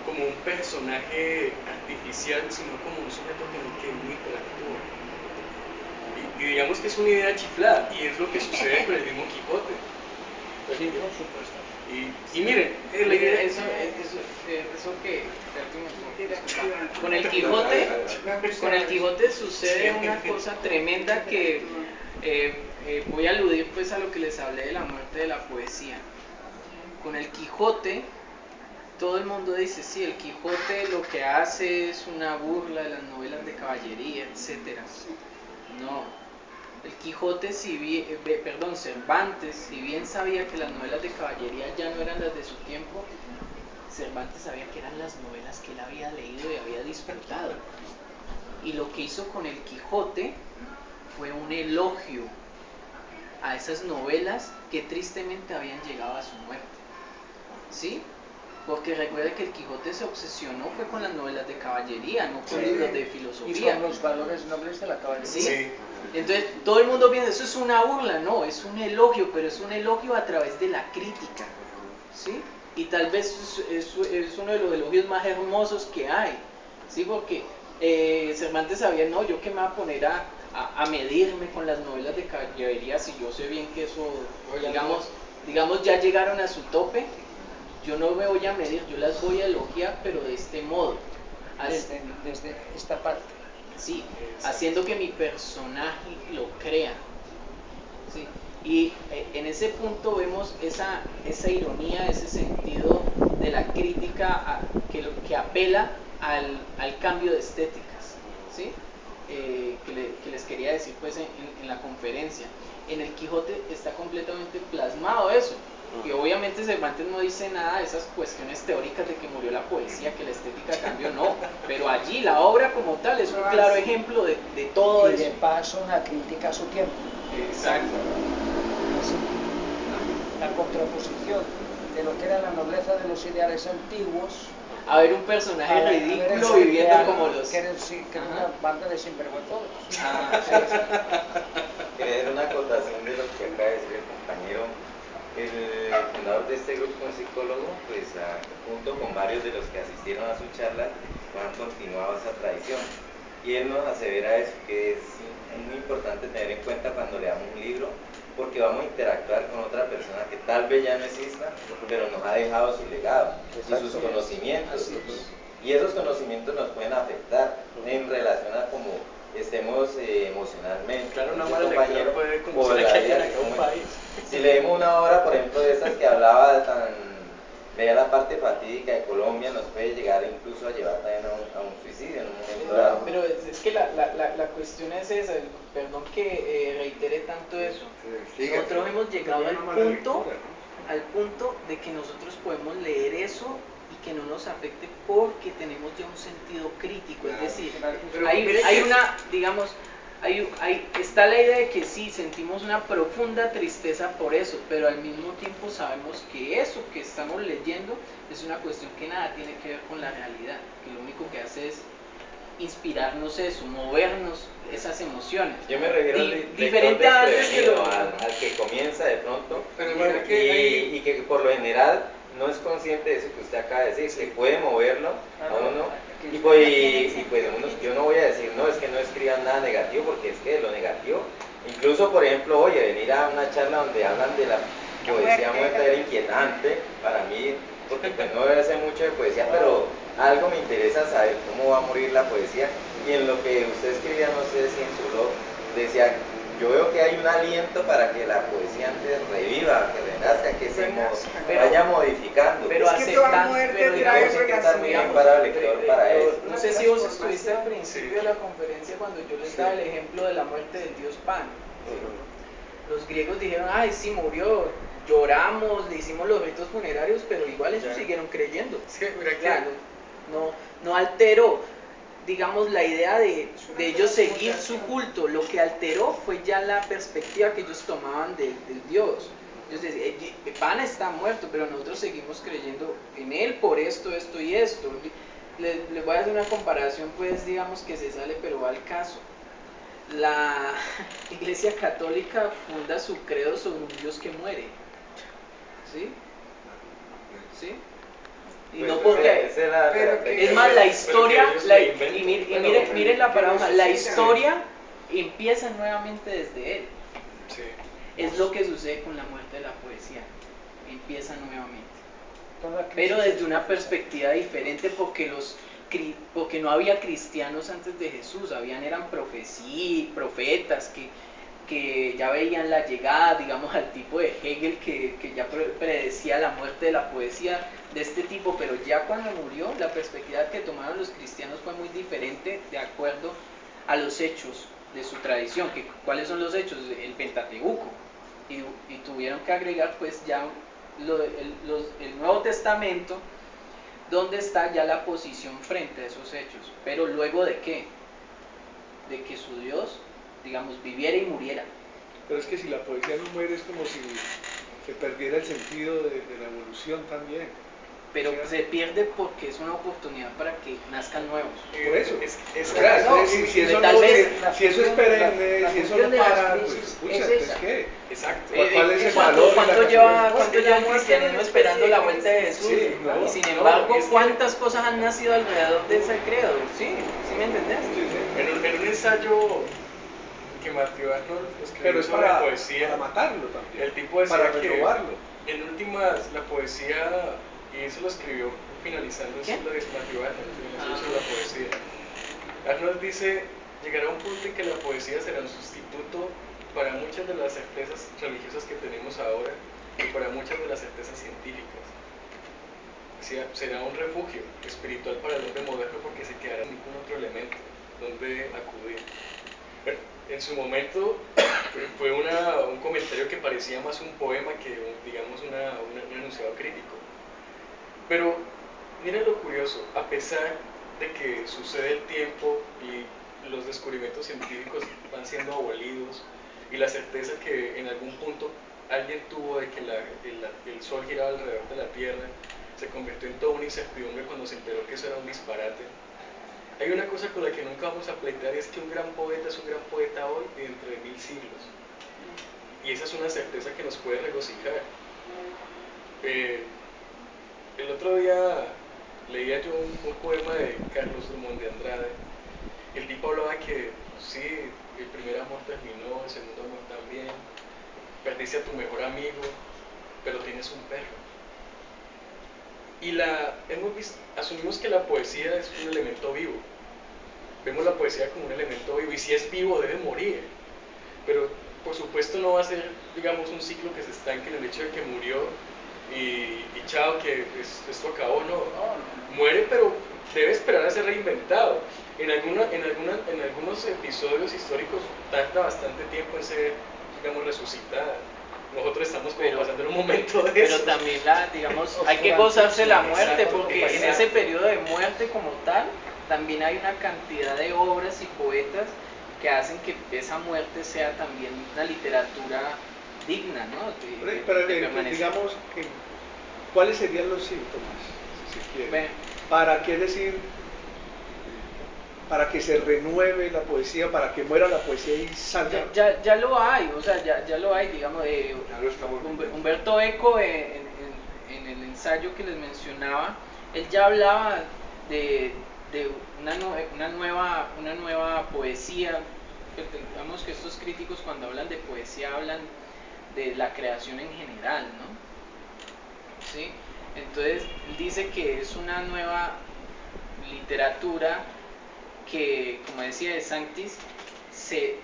como un personaje artificial, sino como un sujeto con el que uno interactúa. Y digamos que es una idea chiflada, y es lo que sucede con el mismo Quijote. Sí, por supuesto. Y miren, la idea eso que con el Quijote sucede una cosa tremenda que voy a aludir pues a lo que les hablé de la muerte de la poesía. Con el Quijote todo el mundo dice, sí, el Quijote lo que hace es una burla de las novelas de caballería, etc. No, el Quijote, Cervantes, si bien sabía que las novelas de caballería ya no eran las de su tiempo, Cervantes sabía que eran las novelas que él había leído y había disfrutado. Y lo que hizo con el Quijote fue un elogio a esas novelas que tristemente habían llegado a su muerte. ¿Sí? Porque recuerde que el Quijote se obsesionó fue con las novelas de caballería, no con libros de filosofía. Y con los valores nobles de la caballería. ¿Sí? Entonces todo el mundo piensa, eso es una burla, no, es un elogio, pero es un elogio a través de la crítica. ¿Sí? Y tal vez es uno de los elogios más hermosos que hay. ¿Sí? Porque Cervantes sabía, no, yo que me voy a poner a medirme con las novelas de caballería si yo sé bien que eso, digamos ya llegaron a su tope. Yo no me voy a medir, yo las voy a elogiar, pero de este modo. Desde esta parte. Sí, haciendo que mi personaje lo crea. ¿Sí? Y en ese punto vemos esa ironía, ese sentido de la crítica que apela al cambio de estéticas. ¿Sí? Que les quería decir pues en la conferencia. En el Quijote está completamente plasmado eso. Y obviamente Cervantes no dice nada de esas cuestiones teóricas de que murió la poesía, que la estética cambió, no. Pero allí la obra como tal es un claro ejemplo de todo eso. Y de paso una crítica a su tiempo. Exacto. La contraposición de lo que era la nobleza de los ideales antiguos a ver un personaje ridículo viviendo como los... Que era una banda de sinvergüenzos. Quería hacer una acotación de lo que acaba de decir el compañero. El fundador de este grupo, un psicólogo, pues junto con varios de los que asistieron a su charla, han continuado esa tradición. Y él nos asevera eso, que es muy importante tener en cuenta cuando leamos un libro, porque vamos a interactuar con otra persona que tal vez ya no exista, pero nos ha dejado su legado y sus conocimientos. Y esos conocimientos nos pueden afectar en relación a cómo estemos emocionalmente. Claro, una mala lectura puede conducir a que haya un país. Si leemos una obra, por ejemplo, de estas que hablaba veía la parte fatídica de Colombia, nos puede llegar incluso a llevar también a un suicidio en un momento dado. Pero es que la cuestión es esa, perdón que reitere tanto eso. Nosotros hemos llegado al punto de que nosotros podemos leer eso y que no nos afecte porque tenemos ya un sentido crítico, es decir, hay una, digamos, está la idea de que sí, sentimos una profunda tristeza por eso, pero al mismo tiempo sabemos que eso que estamos leyendo es una cuestión que nada tiene que ver con la realidad, que lo único que hace es inspirarnos eso, movernos esas emociones. Yo me refiero al diferente a antes que lo... al que comienza de pronto Pero mira que y que por lo general no es consciente de eso que usted acaba de decir, que puede moverlo a uno y pues yo no voy a decir, no, es que no escriban nada negativo, porque es que de lo negativo, incluso por ejemplo, oye, venir a una charla donde hablan de la poesía muerta era inquietante para mí, porque pues no debe ser mucho de poesía, pero algo me interesa saber cómo va a morir la poesía. Y en lo que usted escribía, no sé si en su blog, decía, yo veo que hay un aliento para que la poesía antes reviva, que renazca, que se vaya modificando. Pero Es que toda muerte trae también para el lector, para eso. No sé si vos estuviste al principio de la conferencia cuando yo les daba el ejemplo de la muerte del dios Pan. Los griegos dijeron, ay, sí, murió, lloramos, le hicimos los ritos funerarios, pero igual ellos siguieron creyendo. Sí, mira que Claro, no alteró, digamos, la idea de ellos seguir su culto. Lo que alteró fue ya la perspectiva que ellos tomaban del Dios. Ellos decían, Pan está muerto, pero nosotros seguimos creyendo en él por esto, esto y esto. Les voy a hacer una comparación, pues, digamos que se sale, pero va al caso. La Iglesia Católica funda su credo sobre un Dios que muere. ¿Sí? ¿Sí? Y Pues no porque... Es más, la historia, miren la paradoja, la historia empieza nuevamente desde él. sí. Es lo que sucede con la muerte de la poesía, empieza nuevamente. Toda crisis Pero desde es una perspectiva diferente, porque no había cristianos antes de Jesús, eran profetas que ya veían la llegada, digamos, al tipo de Hegel que ya predecía la muerte de la poesía de este tipo, pero ya cuando murió, la perspectiva que tomaron los cristianos fue muy diferente de acuerdo a los hechos de su tradición. ¿Cuáles son los hechos? El Pentateuco, y tuvieron que agregar pues ya el Nuevo Testamento, donde está ya la posición frente a esos hechos. Pero luego de qué? De que su Dios, digamos, viviera y muriera. Pero es que si la poesía no muere es como si se perdiera el sentido de la evolución también. Pero se pierde porque es una oportunidad para que nazcan nuevos. Por eso. Es Claro, no, es decir, si eso, tal no, vez si eso es perenne, la si eso función no de las para, crisis pues, pucha, es entonces esa. ¿qué? Exacto. ¿Cuál es el ¿Cuánto valor de la lleva canción? el cristianismo esperando la vuelta de Jesús? Sí, claro. Y sin embargo, No, es que- ¿cuántas cosas han nacido alrededor de ese credo? ¿Sí? ¿Sí me entendés? Sí, sí. En un ensayo que Matthew Arnold escribió Pero es sobre para poesía, matarlo también. el tipo decía para que renovarlo. en últimas la poesía, y eso lo escribió finalizando el ¿Quién? siglo de Matthew Arnold, en el ensayo sobre la poesía. Arnold dice, llegará un punto en que la poesía será un sustituto para muchas de las certezas religiosas que tenemos ahora y para muchas de las certezas científicas. Será un refugio espiritual para el hombre moderno porque se quedará sin ningún otro elemento donde acudir. Bueno, en su momento fue un comentario que parecía más un poema que, digamos, un enunciado crítico. Pero miren lo curioso, a pesar de que sucede el tiempo y los descubrimientos científicos van siendo abolidos y la certeza que en algún punto alguien tuvo de que el Sol giraba alrededor de la Tierra se convirtió en toda una incertidumbre cuando se enteró que eso era un disparate. Hay una cosa con la que nunca vamos a pleitear, y es que un gran poeta es un gran poeta hoy y dentro de 1000 siglos. Y esa es una certeza que nos puede regocijar. El otro día leía yo un poema de Carlos Drummond de Andrade. El tipo hablaba que sí, el primer amor terminó, el segundo amor también, perdiste a tu mejor amigo, pero tienes un perro. Y asumimos que la poesía es un elemento vivo. Vemos la poesía como un elemento vivo, y si es vivo debe morir. Pero por supuesto no va a ser, digamos, un ciclo que se estanque en el hecho de que murió y chao, que esto acabó. No, muere, pero debe esperar a ser reinventado. En algunos episodios históricos tarda bastante tiempo en ser, digamos, resucitada. Nosotros estamos como pasando en un momento de eso. Pero también, digamos, hay que gozarse la muerte, porque en ese periodo de muerte como tal, también hay una cantidad de obras y poetas que hacen que esa muerte sea también una literatura digna, ¿no? Pero permanecer. digamos, ¿cuáles serían los síntomas, si se quiere? Bueno. Para qué decir, para que se renueve la poesía, para que muera la poesía y salga? Ya lo hay, o sea, ya lo hay, digamos, Ya lo estamos viendo. Humberto Eco en el ensayo que les mencionaba, él ya hablaba de una nueva poesía. Digamos que estos críticos cuando hablan de poesía hablan de la creación en general, ¿no? ¿Sí? Entonces dice que es una nueva literatura que, como decía de Sanctis, se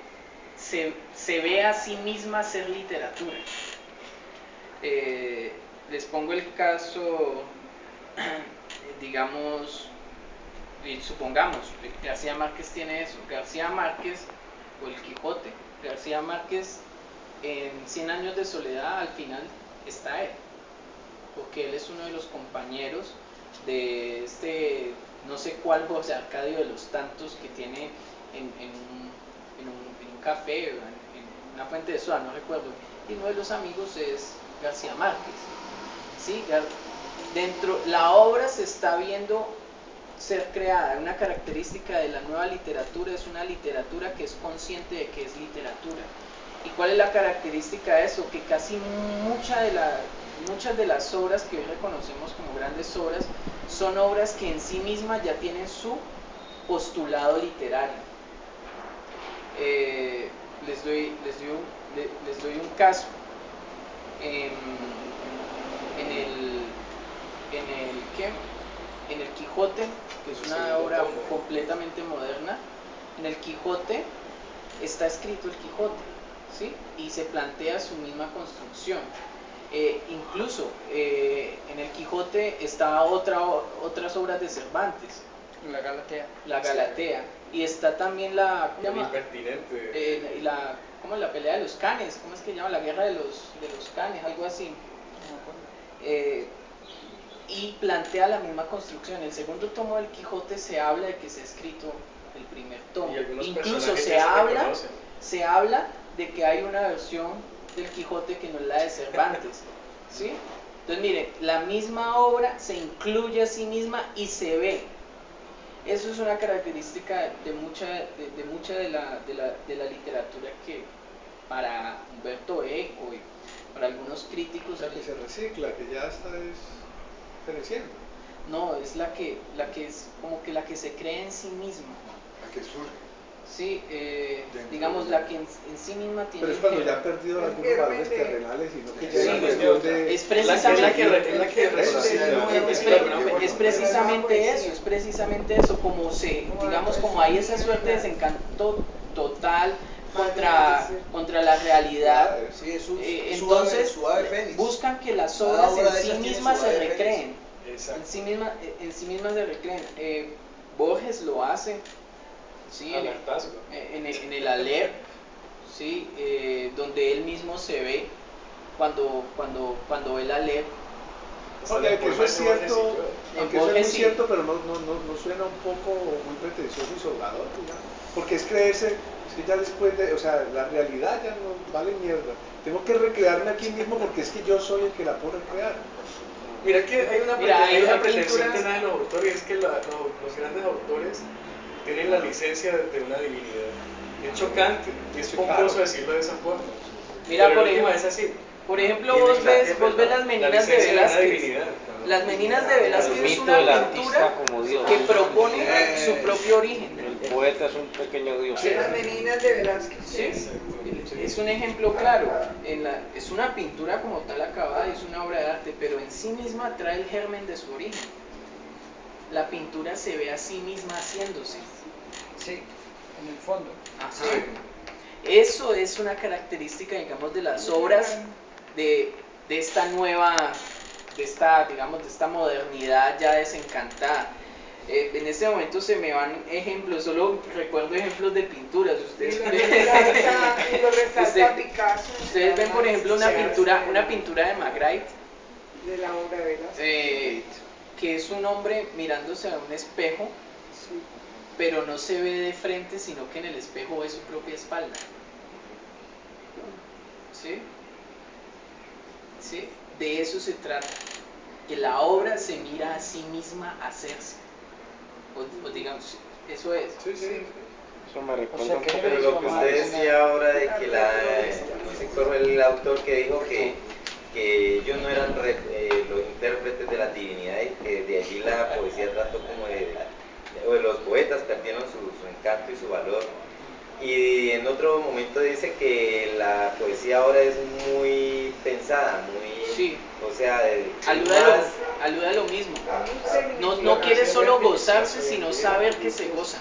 ve a sí misma ser literatura. Les pongo el caso, digamos, supongamos, García Márquez tiene eso. García Márquez, o el Quijote, García Márquez en 100 años de soledad al final está él, porque él es uno de los compañeros de no sé cuál José Arcadio de los tantos que tiene en un café, en una fuente de soda, no recuerdo, y uno de los amigos es García Márquez. ¿Sí? La obra se está viendo ser creada. Una característica de la nueva literatura es una literatura que es consciente de que es literatura. ¿Y cuál es la característica de eso? Que casi muchas de las obras que hoy reconocemos como grandes obras son obras que en sí mismas ya tienen su postulado literario. Les doy un caso. En el Quijote, que es una obra completamente moderna, en el Quijote está escrito el Quijote, ¿sí? Y se plantea su misma construcción. Incluso en el Quijote está otras obras de Cervantes. La Galatea. Y está también la... ¿cómo se llama? Impertinente. ¿Cómo es la pelea de los canes? ¿Cómo es que se llama? La guerra de los canes, algo así. Y plantea la misma construcción. El segundo tomo del Quijote se habla de que se ha escrito el primer tomo. Incluso se habla de que hay una versión del Quijote que no es la de Cervantes. ¿Sí? Entonces miren, la misma obra se incluye a sí misma y se ve. Eso es una característica de mucha de la literatura que para Humberto Eco y para algunos críticos... O sea, que se recicla, que ya está pereciendo. No, es la que es como que la que se cree en sí misma. La que surge. Sí, digamos la que en sí misma tiene... Pero es cuando ya ha perdido las valores terrenales y no que ya sí, es precisamente eso, como hay esa suerte de desencanto total contra la realidad. Entonces buscan que las obras en sí mismas se recreen. En sí mismas se recreen. Borges lo hace. Sí, en el Aleph, ¿sí? Donde él mismo se ve cuando él Aleph. Aunque eso es cierto, muy cierto, pero no suena un poco muy pretencioso y sobrador, digamos. Porque es creerse, es que ya después de, o sea, la realidad ya no vale mierda. Tengo que recrearme aquí mismo porque es que yo soy el que la puedo recrear. Mira que hay una pretensión tenaz de los autores, es que los grandes autores tienen la licencia de una divinidad. Es chocante y es pomposo decirlo de esa forma. Mira, pero por ejemplo, es así. Por ejemplo, vos ves las Meninas de Velázquez. Las Meninas de Velázquez es una pintura que propone su propio origen. El poeta es un pequeño dios. Las Meninas de Velázquez. Sí, es un ejemplo claro. Es una pintura como tal acabada, es una obra de arte, pero en sí misma trae el germen de su origen. La pintura se ve a sí misma haciéndose. Sí, en el fondo. Ajá. Eso es una característica, digamos, de las obras de esta nueva, de esta modernidad ya desencantada. En este momento se me van ejemplos, solo recuerdo ejemplos de pinturas. Ustedes ven, por ejemplo, una pintura de Magritte, de la obra de Velázquez, que es un hombre mirándose a un espejo, pero no se ve de frente, sino que en el espejo ve su propia espalda. ¿Sí? ¿Sí? De eso se trata, que la obra se mira a sí misma hacerse. O digamos, Eso es. Sí, sí. Eso me recuerda sea, un que poco. Pero lo que usted decía ahora de que no sé cuál fue el autor que dijo que ellos no eran los intérpretes de las divinidades, que de allí la poesía trató como o los poetas perdieron su encanto y su valor. Y en otro momento dice que la poesía ahora es muy pensada, muy... Sí. O sea, Alude a lo mismo. No quiere solo gozarse, sino saber que se goza.